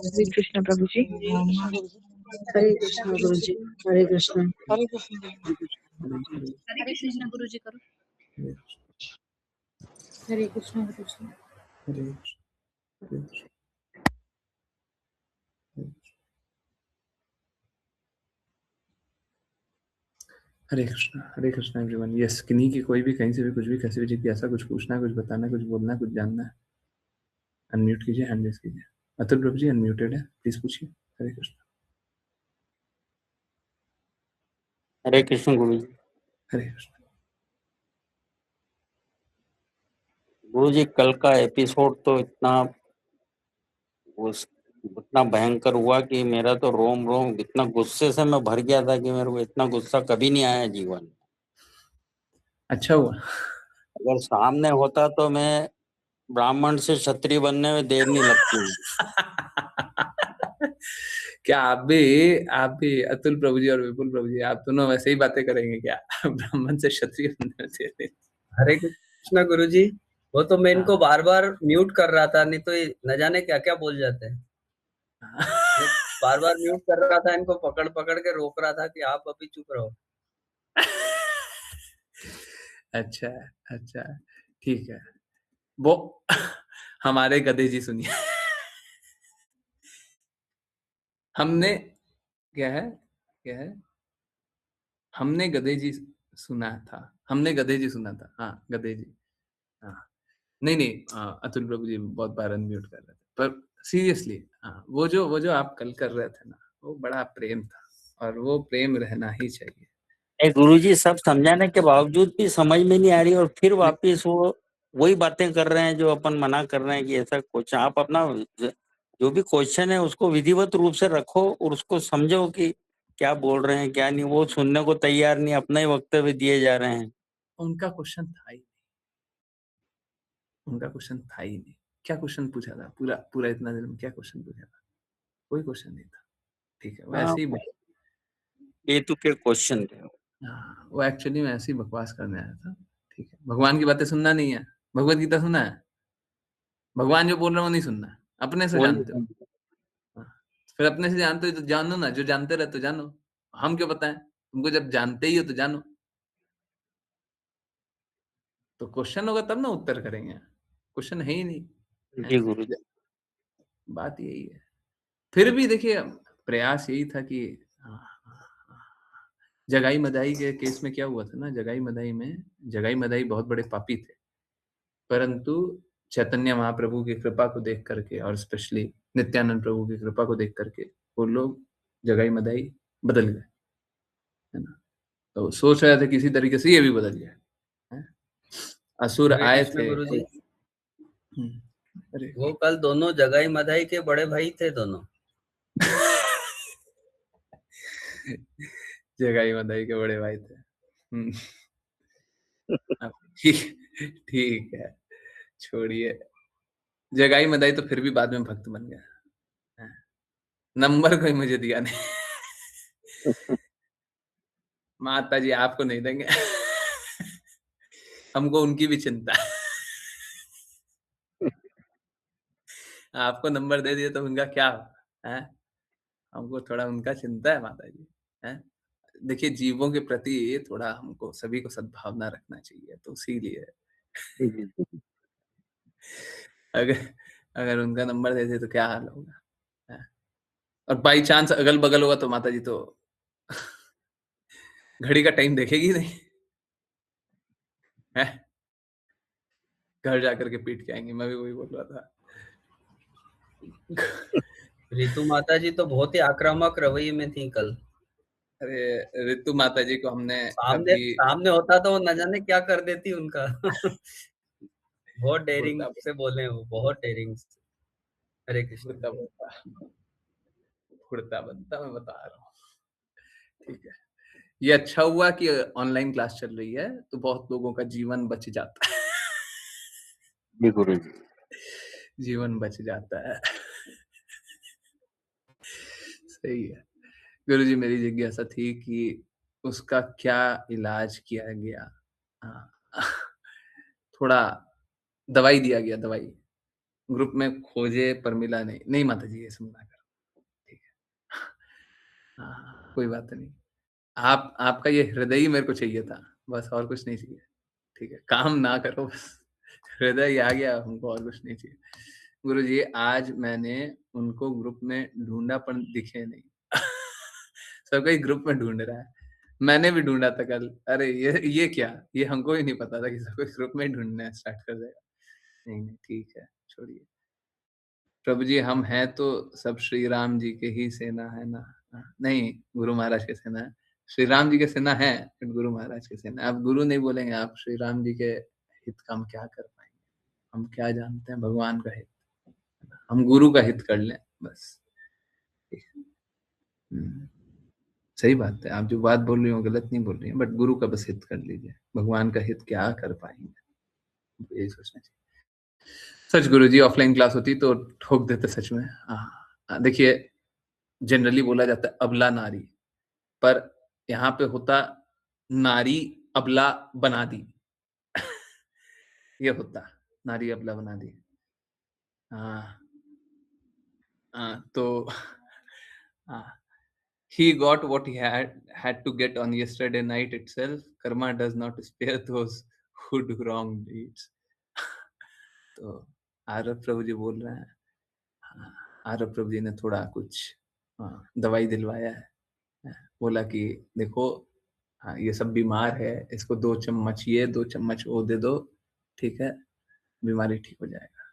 हरे कृष्ण प्रभु जी। हरे कृष्ण गुरु जी। हरे कृष्ण। हरे कृष्ण हरे कृष्ण गुरु जी करो। हरे कृष्ण गुरु जी। हरे कृष्ण एवरीवन। यस, किन्हीं की कोई भी कहीं से भी कुछ भी कैसे भी जिज्ञासा, कुछ पूछना, कुछ बताना, कुछ बोलना, कुछ जानना है, अनम्यूट कीजिए, हैंड रेज कीजिए। अतुल प्रभु जी अनम्यूटेड है, प्लीज पूछिए। हरे कृष्ण। हरे कृष्ण गुरु जी। हरे कृष्ण। गुरु जी, कल का एपिसोड तो इतना भयंकर हुआ कि मेरा तो रोम रोम इतना गुस्से से मैं भर गया था कि मेरे को इतना गुस्सा कभी नहीं आया जीवन में। अच्छा हुआ। अगर सामने होता तो मैं ब्राह्मण से क्षत्रिय बनने में देर नहीं लगती। क्या आप भी अतुल प्रभु जी और विपुल प्रभु जी, आप दोनों वैसे ही बातें करेंगे क्या? ब्राह्मण से क्षत्रिय बनने में देर नहीं। हरे कृष्ण गुरु जी। वो तो मैं इनको बार बार म्यूट कर रहा था, नहीं तो ये न जाने क्या क्या बोल जाते हैं। बार बार म्यूट कर रहा था, इनको पकड़ पकड़ के रोक रहा था कि आप अभी चुप रहो। अच्छा अच्छा, ठीक है। वो हमारे गधे जी सुनिए। हमने क्या है हमने गधे जी सुना था। हाँ, गधे जी। हाँ, नहीं, अतुल प्रभु जी बहुत बार अनम्यूट कर रहे थे, पर सीरियसली हाँ, वो जो आप कल कर रहे थे ना, वो बड़ा प्रेम था, और वो प्रेम रहना ही चाहिए। गुरु जी, सब समझाने के बावजूद भी समझ में नहीं आ रही, और फिर वापिस वही बातें कर रहे हैं जो अपन मना कर रहे हैं कि ऐसा कुछ। आप अपना जो भी क्वेश्चन है उसको विधिवत रूप से रखो और उसको समझो कि क्या बोल रहे हैं क्या नहीं। वो सुनने को तैयार नहीं, अपना ही वक्तव्य दिए जा रहे हैं। उनका क्वेश्चन था ही नहीं। क्या क्वेश्चन पूछा था? पूरा इतना दिन में क्या क्वेश्चन पूछा था? कोई क्वेश्चन नहीं था। ठीक है, वो ऐसे ही बेतुके के क्वेश्चन थे। हाँ, वो एक्चुअली में ऐसे ही बकवास करने आया था। ठीक है, भगवान की बातें सुनना नहीं है, भगवत गीता सुना है। भगवान जो बोल रहे हैं वो नहीं सुनना है, अपने से जानते हो। हाँ, फिर अपने से जानते हो तो जानो ना, जो जानते रहते हो जानो। हम क्यों बताएं तुमको? जब जानते ही हो तो जानो। तो क्वेश्चन होगा तब ना उत्तर करेंगे, क्वेश्चन है ही नहीं। जी गुरु जी। बात यही है। फिर भी देखिए, प्रयास यही था कि जगाई मदाई के केस में क्या हुआ था ना, जगाई मदाई बहुत बड़े पापी थे, परंतु चैतन्य महाप्रभु की कृपा को देख करके, और स्पेशली नित्यानंद प्रभु की कृपा को देख करके, वो लोग जगाई मदाई बदल गए, है ना। तो सोच रहे थे किसी तरीके से ये भी बदल जाए। असुर आए थे। गुरु जी, अरे वो कल दोनों जगाई मधाई के बड़े भाई थे दोनों। जगाई मदाई के बड़े भाई थे। ठीक है, छोड़िए। जगाई मदाई तो फिर भी बाद में भक्त बन गया, नंबर कोई मुझे दिया नहीं। माता जी आपको नहीं देंगे। हमको उनकी भी चिंता है। आपको नंबर दे दिया तो उनका क्या? हैं? हमको थोड़ा उनका चिंता है माता जी, हैं? देखिए जीवों के प्रति थोड़ा हमको सभी को सद्भावना रखना चाहिए, तो इसीलिए जी, जी, जी। अगर अगर उनका नंबर दे दें तो क्या हाल होगा? हैं? और बाई चांस अगल-बगल होगा तो माता जी तो घड़ी का टाइम देखेगी नहीं, हैं? घर जाकर के पीट के आएँगी, मैं भी वही बोल रहा था। रितु माता जी तो बहुत ही आक्रामक रवैये में थी कल। अरे ऋतु माता जी को हमने सामने कभी सामने होता तो वो न जाने क्या कर देती उनका। बहुत डेयरिंग उड़ता से बोले वो, बहुत डेयरिंग से। हरे कृष्ण। उड़ता बनता उड़ता बनता मैं बता रहा हूँ, ठीक है। ये अच्छा हुआ कि ऑनलाइन क्लास चल रही है, तो बहुत लोगों का जीवन बच जाता है। जी, गुरुजी। जीवन बच जाता है। सही है। गुरुजी मेरी जिज्ञासा थी कि उसका क्या इलाज किया गया? हाँ, थोड़ा दवाई दिया गया, दवाई। ग्रुप में खोजे पर मिला नहीं। नहीं माता जी ये सब ना करो, ठीक है। हाँ, कोई बात नहीं। आप आपका ये हृदय ही मेरे को चाहिए था, बस और कुछ नहीं चाहिए, ठीक है। काम ना करो बस, हृदय ही आ गया हमको और कुछ नहीं चाहिए। गुरुजी आज मैंने उनको ग्रुप में ढूँढा पर दिखे नहीं। सब कोई ग्रुप में ढूँढ रहा है। मैंने भी ढूँढा था कल, अरे ये क्या? ये हमको ही नहीं पता था कि सब कोई ग्रुप में ही ढूँढना स्टार्ट कर देगा। नहीं, नहीं ठीक है, छोड़िए। प्रभु जी हम हैं तो सब श्री राम जी के ही सेना है ना? नहीं, गुरु महाराज की सेना है। श्री राम जी की सेना है, बट गुरु महाराज की सेना है। आप गुरु नहीं बोलेंगे, आप श्री राम जी के हित का हम क्या कर पाएँगे? हम क्या जानते हैं भगवान का हित? हम गुरु का हित कर लें बस। ठीक है। हुँ, सही बात है। आप जो बात बोल रही हो गलत नहीं बोल रही हैं, बट गुरु का बस हित कर लीजिए। भगवान का हित क्या कर पाएँगे? यही सोचना चाहिए। सच गुरुजी ऑफलाइन क्लास होती तो ठोक देते सच में। देखिए जनरली बोला जाता है अबला नारी, पर यहाँ पे होता नारी अबला बना दी। ये होता, नारी अबला बना दी। हाँ, हाँ, तो हाँ, he got what he had to get on yesterday night itself. Karma does not spare those who do wrong deeds. तो आरव प्रभु जी बोल रहे हैं, हाँ, आरव प्रभु जी ने थोड़ा कुछ दवाई दिलवाया है। बोला कि देखो हाँ, ये सब बीमार है, इसको 2 चम्मच ये, 2 चम्मच वो दे दो, ठीक है? बीमारी ठीक हो जाएगा।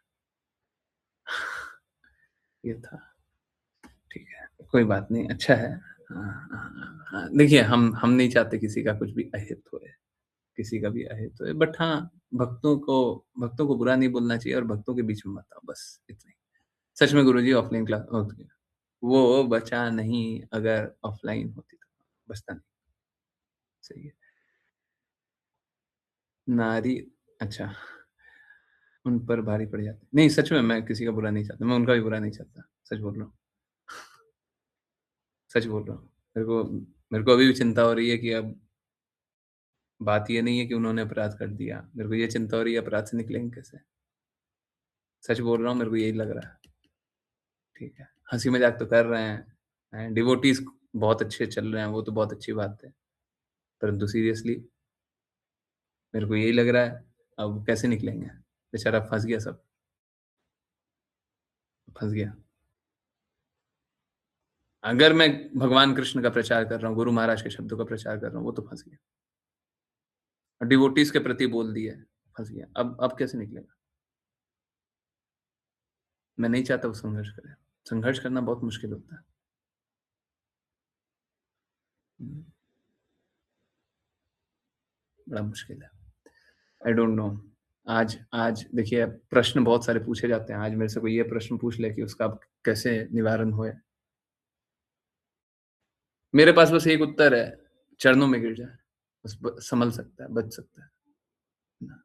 ये था, ठीक है, कोई बात नहीं, अच्छा है। देखिए हम नहीं चाहते किसी का कुछ भी अहित होए, किसी का भी अहित होए, बट हाँ, भक्तों को बुरा नहीं बोलना चाहिए और भक्तों के बीच में मत आओ, बस इतना ही। सच में गुरुजी ऑफलाइन क्लास वो बचा नहीं, अगर ऑफलाइन होती तो बचता नहीं। सही है। नारी अच्छा, उन पर भारी पड़ जाती नहीं, सच में मैं किसी का बुरा नहीं चाहता, मैं उनका भी बुरा नहीं चाहता, सच बोल रहा हूँ। सच बोल रहा हूँ। मेरे को अभी भी चिंता हो रही है कि अब बात ये नहीं है कि उन्होंने अपराध कर दिया, मेरे को ये चिंता हो रही है अपराध से निकलेंगे कैसे? सच बोल रहा हूँ, मेरे को यही लग रहा है, ठीक है? हँसी-मज़ाक तो कर रहे हैं, डिवोटीज़ बहुत अच्छे चल रहे हैं, वो तो बहुत अच्छी बात है, परंतु सीरियसली मेरे को यही लग रहा है, अब कैसे निकलेंगे? बेचारा फँस गया सब, फँस गया। अगर मैं भगवान कृष्ण का प्रचार कर रहा हूँ, गुरु महाराज के शब्दों का प्रचार कर रहा हूँ, वो तो फँस गया। और डिवोटीज़ के प्रति बोल दिया, फँस गया। अब कैसे निकलेगा? मैं नहीं चाहता वो संघर्ष करे। संघर्ष करना बहुत मुश्किल होता है। हुँ। बड़ा मुश्किल है। I don't know. आज आज देखिए प्रश्न बहुत सारे पूछे जाते हैं। आज मेरे से कोई ये प्रश्न पूछ ले कि उसका अब कैसे निवारण होए? मेरे पास बस एक उत्तर है, चरणों में गिर जाए। बस संभल सकता है, बच सकता है। ना,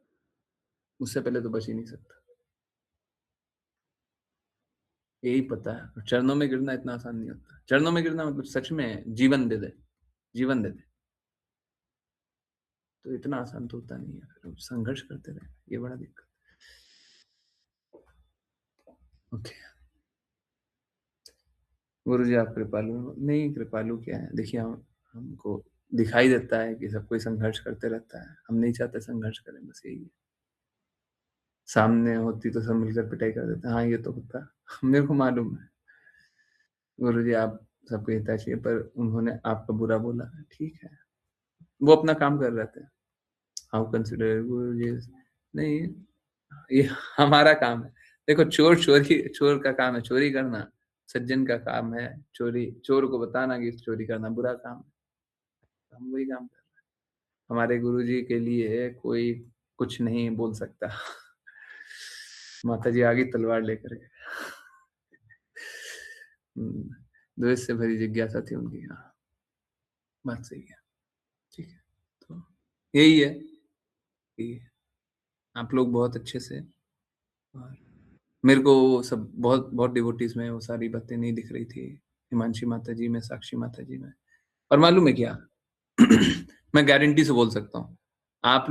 उससे पहले तो बच ही नहीं सकता। यही पता है। चरणों में गिरना इतना आसान नहीं होता। चरणों में गिरना मतलब सच में जीवन दे दे, जीवन दे दे। तो इतना आसान तो होता नहीं है। फिर संघर्ष करते रहे, ये बड़ा दिक्कत। ओके। गुरुजी आप कृपालु हो। नहीं, कृपालु क्या है, देखिए हमको दिखाई देता है कि सब कोई संघर्ष करते रहता है, हम नहीं चाहते संघर्ष करें, बस यही है। सामने होती तो सब मिलकर पिटाई कर देते, हाँ ये तो होता मेरे को मालूम है। गुरुजी आप सबको हितैषी है, पर उन्होंने आपका बुरा बोला, ठीक है, वो अपना काम कर रहे थे। हाउ कंसिडर गुरुजी, नहीं ये हमारा काम है। देखो चोर का काम है चोरी करना, सज्जन का काम है चोर को बताना कि चोरी करना बुरा काम है। हम वही काम कर रहे हैं। हमारे गुरुजी के लिए कोई कुछ नहीं बोल सकता। माता जी आ गई तलवार लेकर के। द्वेष से भरी जिज्ञासा थी उनकी। हाँ, बात सही है, ठीक है। तो यही है कि आप लोग बहुत अच्छे से, और मेरे को वो सब बहुत बहुत डिवोटीज में वो सारी बातें नहीं दिख रही थी, हिमांशी माता जी में, साक्षी माता जी में। और मालूम है क्या, मैं गारंटी से बोल सकता हूँ, आप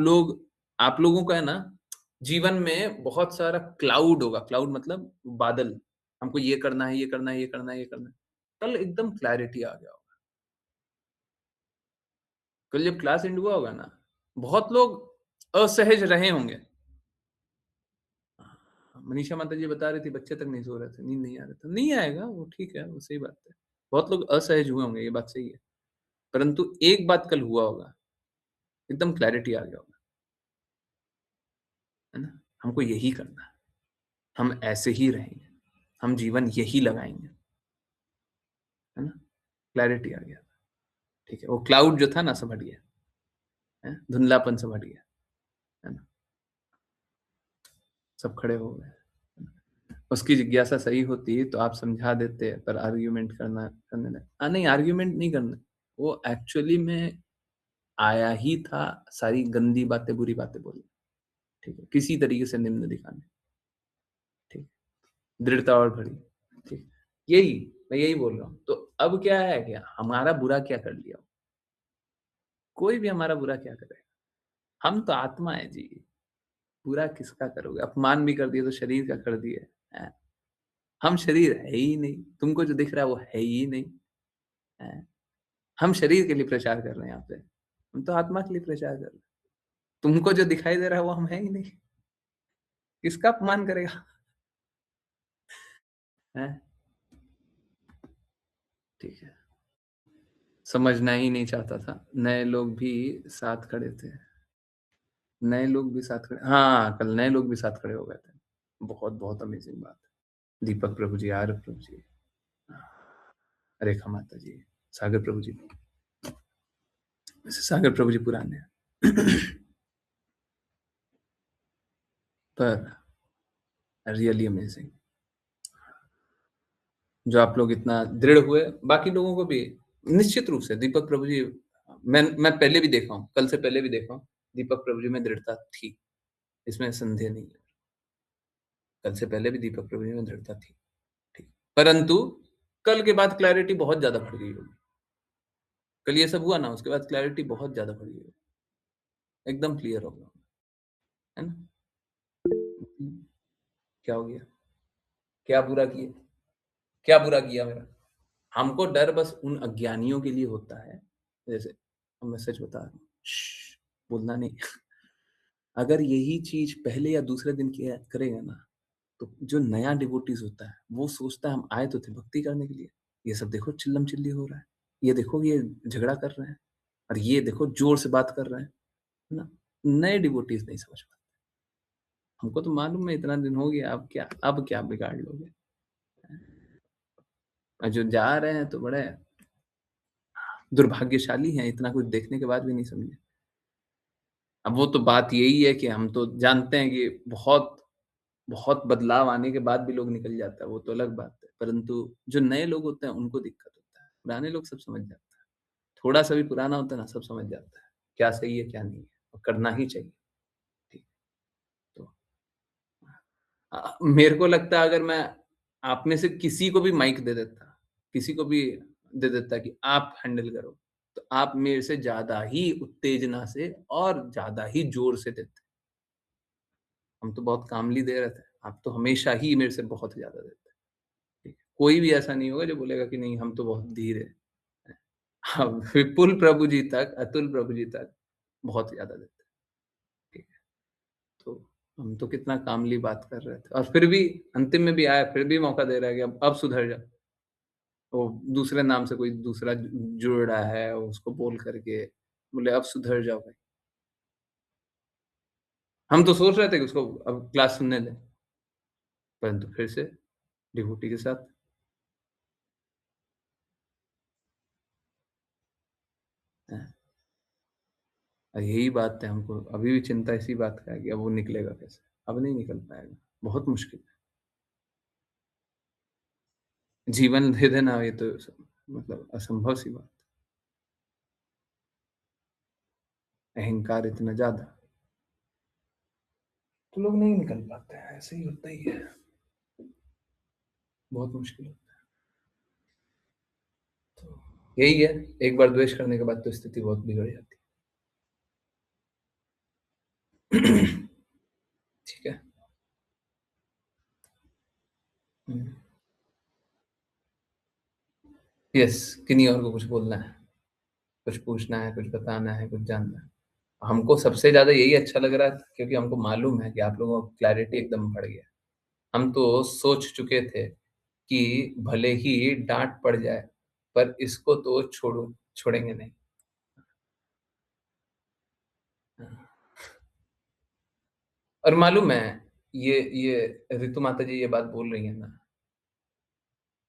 लोगों का है ना जीवन में बहुत सारा क्लाउड होगा। क्लाउड मतलब बादल, हमको ये करना है, ये करना है, ये करना है, ये करना है। कल एकदम क्लैरिटी आ गया होगा। कल जब क्लास एंड हुआ होगा ना, बहुत लोग असहज रहे होंगे। मनीषा माता जी बता रही थी बच्चे तक नहीं सो रहे थे, नींद नहीं आ रहा था। नहीं आएगा वो, ठीक है, वो सही बात है। बहुत लोग असहज हुए होंगे, ये बात सही है। परंतु एक बात कल हुआ होगा, एकदम क्लैरिटी आ गया होगा, है ना। हमको यही करना है, हम ऐसे ही रहेंगे, हम जीवन यही लगाएंगे, है ना। क्लैरिटी आ गया, ठीक है। वो क्लाउड जो था ना सब हट गया, है, धुंधलापन सब हट गया, है ना। सब खड़े हो गए। उसकी जिज्ञासा सही होती तो आप समझा देते, पर आर्ग्यूमेंट करने लगे। नहीं, आर्ग्यूमेंट नहीं करना, वो एक्चुअली में आया ही था सारी गंदी बातें, बुरी बातें बोलने, ठीक है, किसी तरीके से निम्न दिखाने, ठीक, दृढ़ता और भरी, ठीक, यही मैं यही बोल रहा हूँ। तो अब क्या है, क्या हमारा बुरा क्या कर लिया, कोई भी हमारा बुरा क्या करे, हम तो आत्मा है जी, बुरा किसका करोगे। अपमान भी कर दिए तो शरीर का कर दिए, हैं? हम शरीर है ही नहीं, तुमको जो दिख रहा है वो है ही नहीं, हैं? हम शरीर के लिए प्रचार कर रहे हैं यहाँ पे, हम तो आत्मा के लिए प्रचार कर रहे हैं। तुमको जो दिखाई दे रहा है वो हम है ही नहीं, किसका अपमान करेगा, हैं? ठीक है, समझना ही नहीं चाहता था। नए लोग भी साथ खड़े थे, नए लोग भी साथ खड़े, हाँ कल नए लोग भी साथ खड़े हो गए थे। बहुत बहुत अमेजिंग बात है। दीपक प्रभु जी, आर प्रभु जी, रेखा माता जी, सागर प्रभु जी, वैसे सागर प्रभु जी पुराने हैं पर रियली अमेजिंग जो आप लोग इतना दृढ़ हुए। बाकी लोगों को भी निश्चित रूप से दीपक प्रभु जी, मैं पहले भी देखा हूँ, कल से पहले भी देखा हूँ, दीपक प्रभु जी में दृढ़ता थी, इसमें संदेह नहीं है। कल से पहले भी दीपक प्रभु जी में दृढ़ता थी, ठीक, परंतु कल के बाद क्लैरिटी बहुत ज्यादा बढ़ गई होगी। कल ये सब हुआ ना, उसके बाद क्लैरिटी बहुत ज्यादा बढ़ गई होगी, एकदम क्लियर हो गया, है ना। क्या हो गया, क्या बुरा किया, क्या बुरा किया मेरा। हमको डर बस उन अज्ञानियों के लिए होता है, जैसे अब मैं सच बता रहा हूँ, बोलना नहीं। अगर यही चीज पहले या दूसरे दिन किया करेगा ना, तो जो नया डिवोटीज होता है वो सोचता है हम आए तो थे भक्ति करने के लिए, ये सब देखो चिल्लम चिल्ली हो रहा है, ये देखो ये झगड़ा कर रहे हैं, और ये देखो जोर से बात कर रहे हैं, है ना। नए डिवोटीज नहीं समझ पाते। हमको तो मालूम है इतना दिन हो गया, अब क्या बिगाड़ लोगे। और जो जा रहे हैं तो बड़े दुर्भाग्यशाली हैं, इतना कुछ देखने के बाद भी नहीं समझे। अब वो तो बात यही है कि हम तो जानते हैं कि बहुत बहुत बदलाव आने के बाद भी लोग निकल जाता है, वो तो अलग बात है। परंतु जो नए लोग होते हैं उनको दिक्कत होता है, पुराने लोग सब समझ जाते हैं। थोड़ा सा भी पुराना होता है ना, सब समझ जाता है क्या सही है क्या नहीं है, और करना ही चाहिए, ठीक। तो मेरे को लगता है अगर मैं आप में से किसी को भी माइक दे देता, किसी को भी दे देता कि आप हैंडल करो, तो आप मेरे से ज्यादा ही उत्तेजना से और ज्यादा ही जोर से देते। हम तो बहुत कामली दे रहे थे, आप तो हमेशा ही मेरे से बहुत ज्यादा देते, ठीक है। कोई भी ऐसा नहीं होगा जो बोलेगा कि नहीं हम तो बहुत धीर है। हाँ, विपुल प्रभु जी तक, अतुल प्रभु जी तक बहुत ज्यादा देते हैं। ठीक है, तो हम तो कितना कामली बात कर रहे थे और फिर भी अंतिम में भी आया, फिर भी मौका दे रहा है कि अब सुधर जा। वो दूसरे नाम से कोई दूसरा जुड़ रहा है, उसको बोल करके बोले अब सुधर जाओ भाई। हम तो सोच रहे थे कि उसको अब क्लास सुनने दें, परंतु फिर से डिवोटी के साथ हैं। और यही बात है, हमको अभी भी चिंता इसी बात का है कि अब वो निकलेगा कैसे। अब नहीं निकल पाएगा, बहुत मुश्किल है। जीवन दे देना ये तो मतलब असंभव सी बात। अहंकार इतना ज्यादा तो लोग नहीं निकल पाते हैं, ऐसे ही होता ही है, बहुत मुश्किल होता है। तो यही है, एक बार द्वेष करने के बाद तो स्थिति बहुत बिगड़ जाती है। ठीक है। यस, किन्हीं और को कुछ बोलना है, कुछ पूछना है, कुछ बताना है, कुछ जानना है। हमको सबसे ज्यादा यही अच्छा लग रहा है क्योंकि हमको मालूम है कि आप लोगों को क्लैरिटी एकदम बढ़ गया। हम तो सोच चुके थे कि भले ही डांट पड़ जाए पर इसको तो छोड़ेंगे नहीं। और मालूम है ये ऋतु माता जी ये बात बोल रही है ना,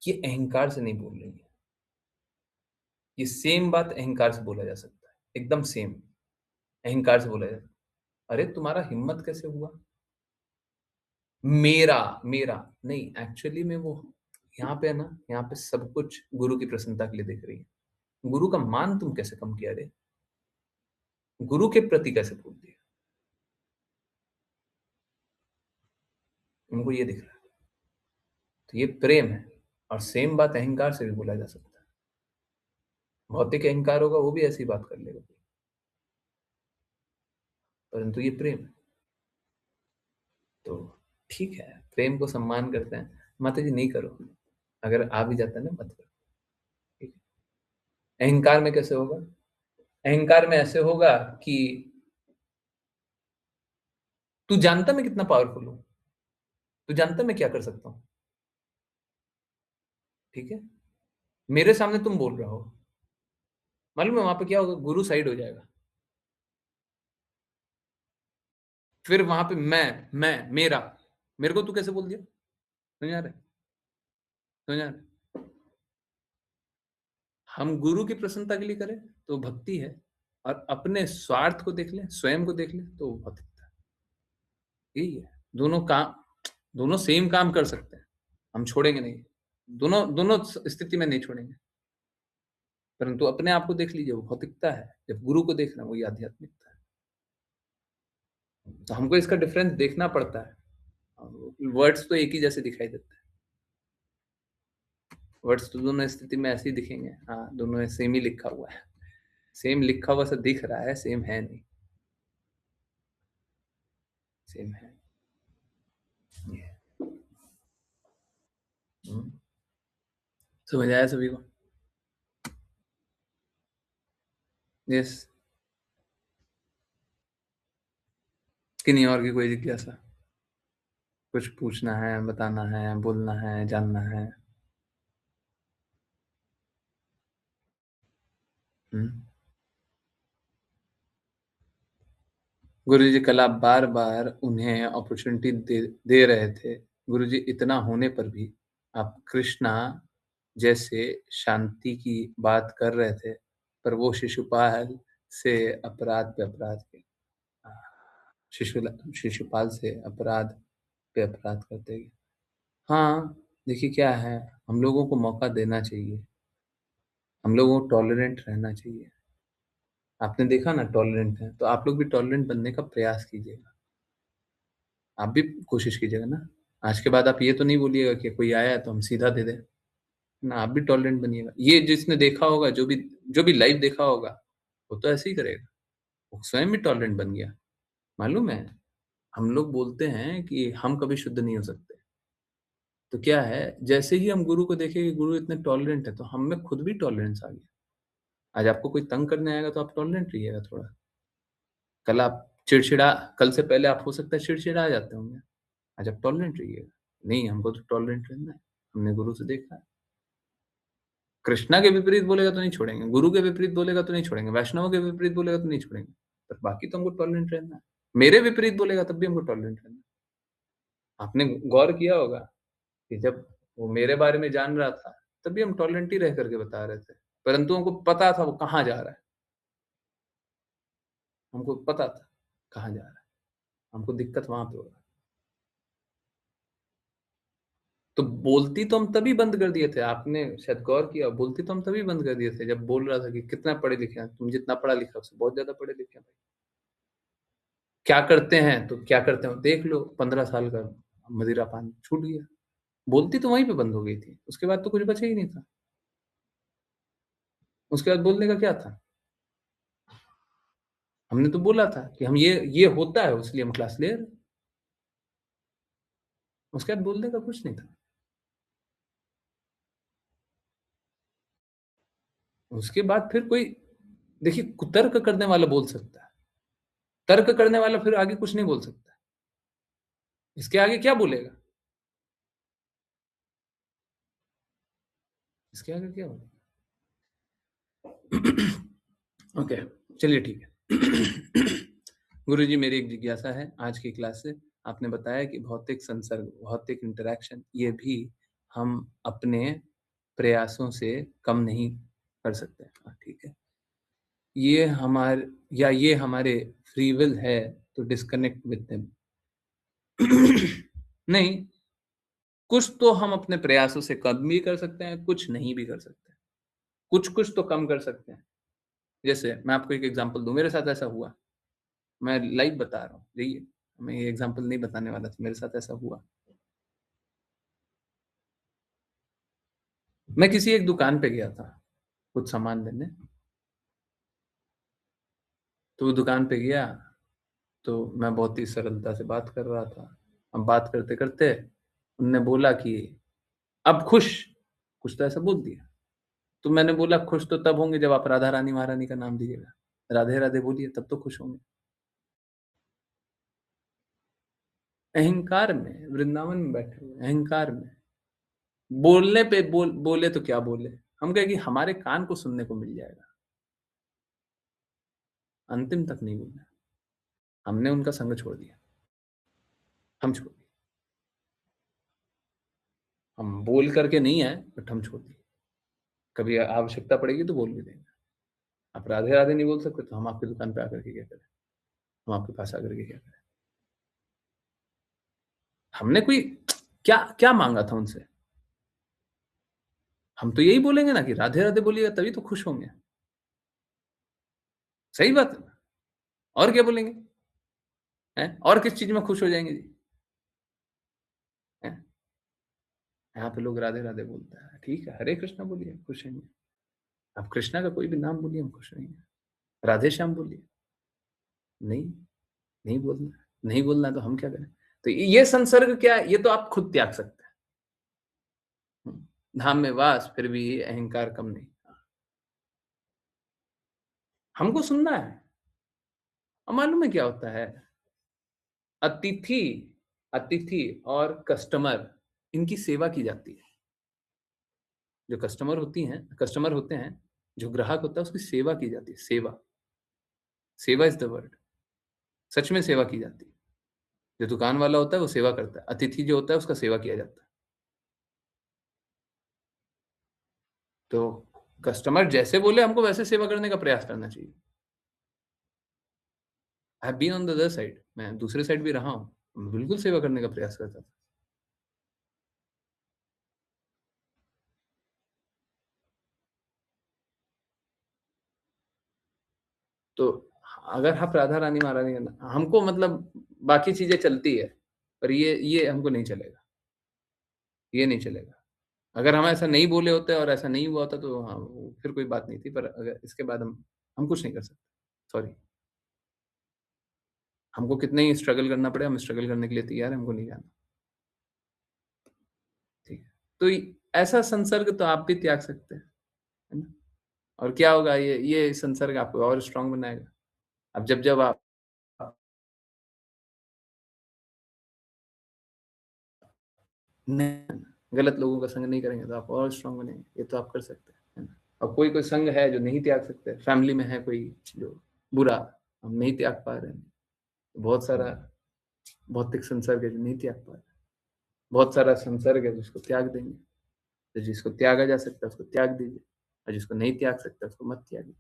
ये अहंकार से नहीं बोल रही है। ये सेम बात अहंकार से बोला जा सकता है, एकदम सेम अहंकार से बोला जा सकता है। अरे तुम्हारा हिम्मत कैसे हुआ? मेरा मेरा नहीं, एक्चुअली में वो यहाँ पे है ना, यहाँ पे सब कुछ गुरु की प्रसन्नता के लिए देख रही है। गुरु का मान तुम कैसे कम किया रे? गुरु के प्रति कैसे बोल दिया? उनको ये दिख रहा है, तो ये प्रेम है। और सेम बात अहंकार से भी बोला जा सकता है। भौतिक अहंकार होगा वो भी ऐसी बात कर लेगा, परंतु ये प्रेम है। तो ठीक है, प्रेम को सम्मान करते हैं। माता जी नहीं करो, अगर आ भी जाता है ना मत करो। ठीक है। अहंकार में कैसे होगा? अहंकार में ऐसे होगा कि तू जानता मैं कितना पावरफुल हूं, तू जानता मैं क्या कर सकता हूं। ठीक है, मेरे सामने तुम बोल रहे हो, मालूम है वहां पे क्या होगा? गुरु साइड हो जाएगा। फिर वहां पे मैं मेरा, मेरे को तू कैसे बोल दिया? समझ आ रहा है? समझ आ रहा है? हम गुरु की प्रसन्नता के लिए करें तो भक्ति है, और अपने स्वार्थ को देख ले, स्वयं को देख ले तो भक्ति है। यही है, दोनों काम, दोनों सेम काम कर सकते हैं, हम छोड़ेंगे नहीं। दोनों दोनों स्थिति में नहीं छोड़ेंगे, परंतु अपने आप को देख लीजिए, वो भौतिकता है। जब गुरु को देखना, वही आध्यात्मिकता है। तो हमको इसका डिफरेंस देखना पड़ता है। वर्ड्स तो एक ही जैसे दिखाई देते हैं, वर्ड्स तो दोनों स्थिति में ऐसे ही दिखेंगे। हाँ, दोनों में सेम ही लिखा हुआ है, सेम लिखा हुआ सा दिख रहा है, सेम है नहीं, सेम है। समझ आया सभी को? यस, किन्हीं और की कोई जिज्ञासा, कुछ पूछना है, बताना है, बोलना है, जानना है? गुरुजी कल आप बार बार उन्हें अपॉर्चुनिटी दे रहे थे। गुरुजी इतना होने पर भी आप कृष्णा जैसे शांति की बात कर रहे थे, पर वो शिशुपाल से अपराध पे अपराध के शिशुपाल से अपराध पे अपराध करते गए। हाँ, देखिए क्या है, हम लोगों को मौका देना चाहिए, हम लोगों को टॉलरेंट रहना चाहिए। आपने देखा ना टॉलरेंट है, तो आप लोग भी टॉलरेंट बनने का प्रयास कीजिएगा। आप भी कोशिश कीजिएगा ना। आज के बाद आप ये तो नहीं बोलिएगा कि कोई आया है तो हम सीधा दे दें ना, आप भी टॉलरेंट बनिएगा। ये जिसने देखा होगा, जो भी लाइव देखा होगा, वो तो ऐसे ही करेगा, वो स्वयं भी टॉलरेंट बन गया। मालूम है, हम लोग बोलते हैं कि हम कभी शुद्ध नहीं हो सकते, तो क्या है, जैसे ही हम गुरु को देखें कि गुरु इतने टॉलरेंट है, तो हम में खुद भी टॉलरेंस आ गया। आज आपको कोई तंग करने आएगा तो आप टॉलरेंट रहिएगा थोड़ा। कल आप कल से पहले आप हो सकता है चिड़चिड़ा जाते होंगे, आज आप टॉलरेंट रहिएगा। नहीं, हमको तो टॉलरेंट रहना है, हमने गुरु से देखा है। कृष्णा के विपरीत बोलेगा तो नहीं छोड़ेंगे, गुरु के विपरीत बोलेगा तो नहीं छोड़ेंगे, वैष्णव के विपरीत बोलेगा तो नहीं छोड़ेंगे, पर बाकी तो हमको टॉलरेंट रहना है। मेरे विपरीत बोलेगा तब भी हमको टॉलरेंट रहना है। आपने गौर किया होगा कि जब वो मेरे बारे में जान रहा था, तब भी हम टॉलरेंट ही रह करके बता रहे थे, परंतु हमको पता था वो कहाँ जा रहा है। हमको पता था कहाँ जा रहा है, हमको दिक्कत वहां पे हो रहा है। तो बोलती तो हम तभी बंद कर दिए थे, आपने शायद गौर किया, बोलती तो हम तभी बंद कर दिए थे जब बोल रहा था कि कितना पढ़े लिखे हैं तुम, जितना पढ़ा लिखा उससे बहुत ज्यादा पढ़े लिखे हैं भाई। क्या करते हैं तो क्या करते हो देख लो, 15 साल का मदिरा पान छूट गया। बोलती तो वहीं पे बंद हो गई थी, उसके बाद तो कुछ बचा ही नहीं था। उसके बाद बोलने का क्या था? हमने तो बोला था कि हम ये होता है इसलिए हम क्लास ले रहे हैं। उसके बाद बोलने का कुछ नहीं था। उसके बाद फिर कोई, देखिए, कुतर्क करने वाला बोल सकता है, तर्क करने वाला फिर आगे कुछ नहीं बोल सकता। इसके आगे क्या बोलेगा? इसके आगे क्या बोलेगा? ओके, चलिए ठीक है। गुरुजी, मेरी एक जिज्ञासा है आज की क्लास से। आपने बताया कि भौतिक संसर्ग, भौतिक इंटरेक्शन, ये भी हम अपने प्रयासों से कम नहीं कर सकते। हाँ, ठीक है। ये हमारे फ्री विल है तो डिस्कनेक्ट विद देम। नहीं, कुछ तो हम अपने प्रयासों से कम भी कर सकते हैं, कुछ नहीं भी कर सकते। कुछ तो कम कर सकते हैं। जैसे मैं आपको एक एग्जांपल दूं, मेरे साथ ऐसा हुआ, मैं लाइव बता रहा हूँ, देखिए, मैं ये एग्जांपल नहीं बताने वाला था, मेरे साथ ऐसा हुआ। मैं किसी एक दुकान पे गया था कुछ सामान लेने, तो वो दुकान पे गया तो मैं बहुत ही सरलता से बात कर रहा था। अब बात करते करते उनने बोला कि अब खुश, कुछ तो ऐसा बोल दिया। तो मैंने बोला खुश तो तब होंगे जब आप राधा रानी महारानी का नाम दीजिएगा, राधे राधे बोलिए, तब तो खुश होंगे। अहंकार में, वृंदावन में बैठे हुए अहंकार में बोलने पे बोले तो क्या बोले, हम कहे कि हमारे कान को सुनने को मिल जाएगा, अंतिम तक नहीं बोलना। हमने उनका संग छोड़ दिया, हम छोड़ दिए, हम बोल करके नहीं आए, बट हम छोड़ दिए। कभी आवश्यकता पड़ेगी तो बोल भी देंगे। आप राधे राधे नहीं बोल सकते तो हम आपकी दुकान पे आकर के क्या करें, हम आपके पास आकर के क्या करें? हमने कोई क्या क्या मांगा था उनसे? हम तो यही बोलेंगे ना कि राधे राधे बोलिएगा तभी तो खुश होंगे। सही बात है ना? और क्या बोलेंगे? हैं? और किस चीज में खुश हो जाएंगे जी? हैं? यहाँ पे लोग राधे राधे बोलता है, ठीक है, हरे कृष्णा बोलिए, खुश रहेंगे। आप कृष्णा का कोई भी नाम बोलिए, हम खुश रहेंगे। राधे श्याम बोलिए, नहीं, नहीं बोलना, नहीं बोलना तो हम क्या करें? तो ये संसर्ग क्या है? ये तो आप खुद त्याग सकते हैं। धाम में वास, फिर भी अहंकार कम नहीं। हमको सुनना है। और मालूम है क्या होता है? अतिथि अतिथि और कस्टमर, इनकी सेवा की जाती है। जो कस्टमर होते हैं, जो ग्राहक होता है, उसकी सेवा की जाती है। सेवा इज द वर्ड। सच में सेवा की जाती है। जो दुकान वाला होता है वो सेवा करता है, अतिथि जो होता है उसका सेवा किया जाता है। तो कस्टमर जैसे बोले हमको वैसे सेवा करने का प्रयास करना चाहिए। I have been on the other side, मैं दूसरे साइड भी रहा हूँ, मैं बिल्कुल सेवा करने का प्रयास करता था। तो अगर आप राधा रानी महारानी हमको मतलब बाकी चीजें चलती है, पर ये हमको नहीं चलेगा, ये नहीं चलेगा। अगर हम ऐसा नहीं बोले होते और ऐसा नहीं हुआ होता तो हाँ, फिर कोई बात नहीं थी, पर अगर इसके बाद हम कुछ नहीं कर सकते। सॉरी, हमको कितना ही स्ट्रगल करना पड़े, हम स्ट्रगल करने के लिए तैयार है, हमको नहीं जाना। तो ऐसा संसर्ग तो आप भी त्याग सकते हैं, है ना? और क्या होगा, ये संसर्ग आपको और स्ट्रांग बनाएगा। अब जब आप नहीं, गलत लोगों का संग नहीं करेंगे तो आप और स्ट्रांग बनेंगे। ये तो आप कर सकते हैं, है ना? और कोई संग है जो नहीं त्याग सकते, फैमिली में है कोई जो बुरा, हम नहीं त्याग पा रहे हैं, बहुत सारा भौतिक संसर्ग है जो नहीं त्याग पा रहे, बहुत सारा संसर्ग है जिसको त्याग देंगे। तो जिसको त्यागा जा सकता है उसको त्याग दीजिए, और जिसको नहीं त्याग सकता उसको मत त्यागिए,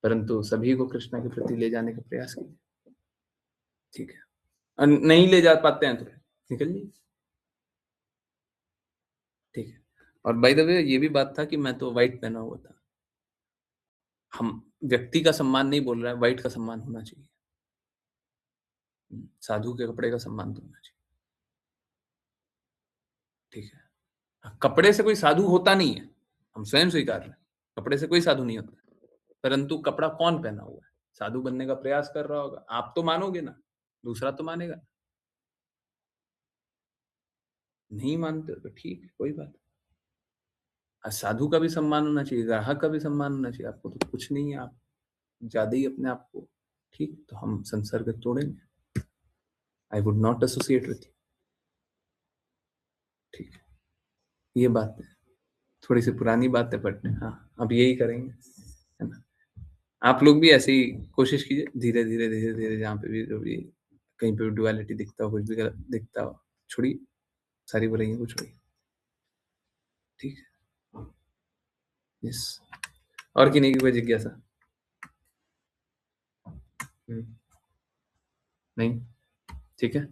परंतु सभी को कृष्णा के प्रति ले जाने का प्रयास कीजिए, ठीक है? और नहीं ले जा पाते हैं तो निकल जाइए, ठीक है? और बाय द वे ये भी बात था कि मैं तो व्हाइट पहना हुआ था। हम व्यक्ति का सम्मान नहीं बोल रहे हैं, व्हाइट का सम्मान होना चाहिए। साधु के कपड़े का सम्मान तो होना चाहिए, ठीक है? कपड़े से कोई साधु होता नहीं है, हम स्वयं स्वीकार रहे हैं, कपड़े से कोई साधु नहीं होता, परंतु कपड़ा कौन पहना हुआ है, साधु बनने का प्रयास कर रहा होगा, आप तो मानोगे ना, दूसरा तो मानेगा। नहीं मानते हो तो ठीक है, कोई बात नहीं। साधु का भी सम्मान होना चाहिए, ग्राहक का भी सम्मान होना चाहिए। आपको तो कुछ नहीं है, आप ज्यादा ही अपने आप को, ठीक, तो हम संसर्ग तोड़ेंगे। I would not associate with you, ठीक है? ये बात है, थोड़ी सी पुरानी बात है, बट हाँ अब यही करेंगे, है ना? आप लोग भी ऐसे ही कोशिश कीजिए, धीरे धीरे धीरे धीरे, जहाँ पे भी जो भी कहीं पे डुअलिटी दिखता हो, कुछ भी गलत दिखता हो, छोड़िए, सारी बुराइयों को छोड़िए, ठीक है? यस। और किन्हीं की कोई जिज्ञासा? नहीं, ठीक है।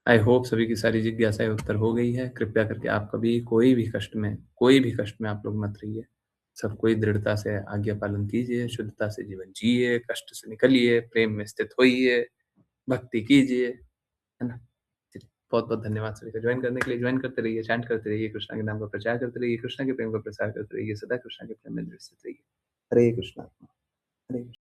आई होप सभी की सारी जिज्ञासाएं उत्तर हो गई है। कृपया करके आप कभी कोई भी कष्ट में आप लोग मत रहिए। सब कोई दृढ़ता से आज्ञा पालन कीजिए, शुद्धता से जीवन जिए, कष्ट से निकलिए, प्रेम में स्थित होइए, भक्ति कीजिए, है ना? चलिए, बहुत-बहुत धन्यवाद सभी का ज्वाइन करने के लिए। ज्वाइन करते रहिए, चैंट करते रहिए, कृष्णा के नाम का प्रचार करते रहिए, कृष्णा के प्रेम का प्रसार करते रहिए, सदा कृष्णा के प्रेम में दृढ़ स्थित रहिए। हरे कृष्णा, हरे कृष्णा।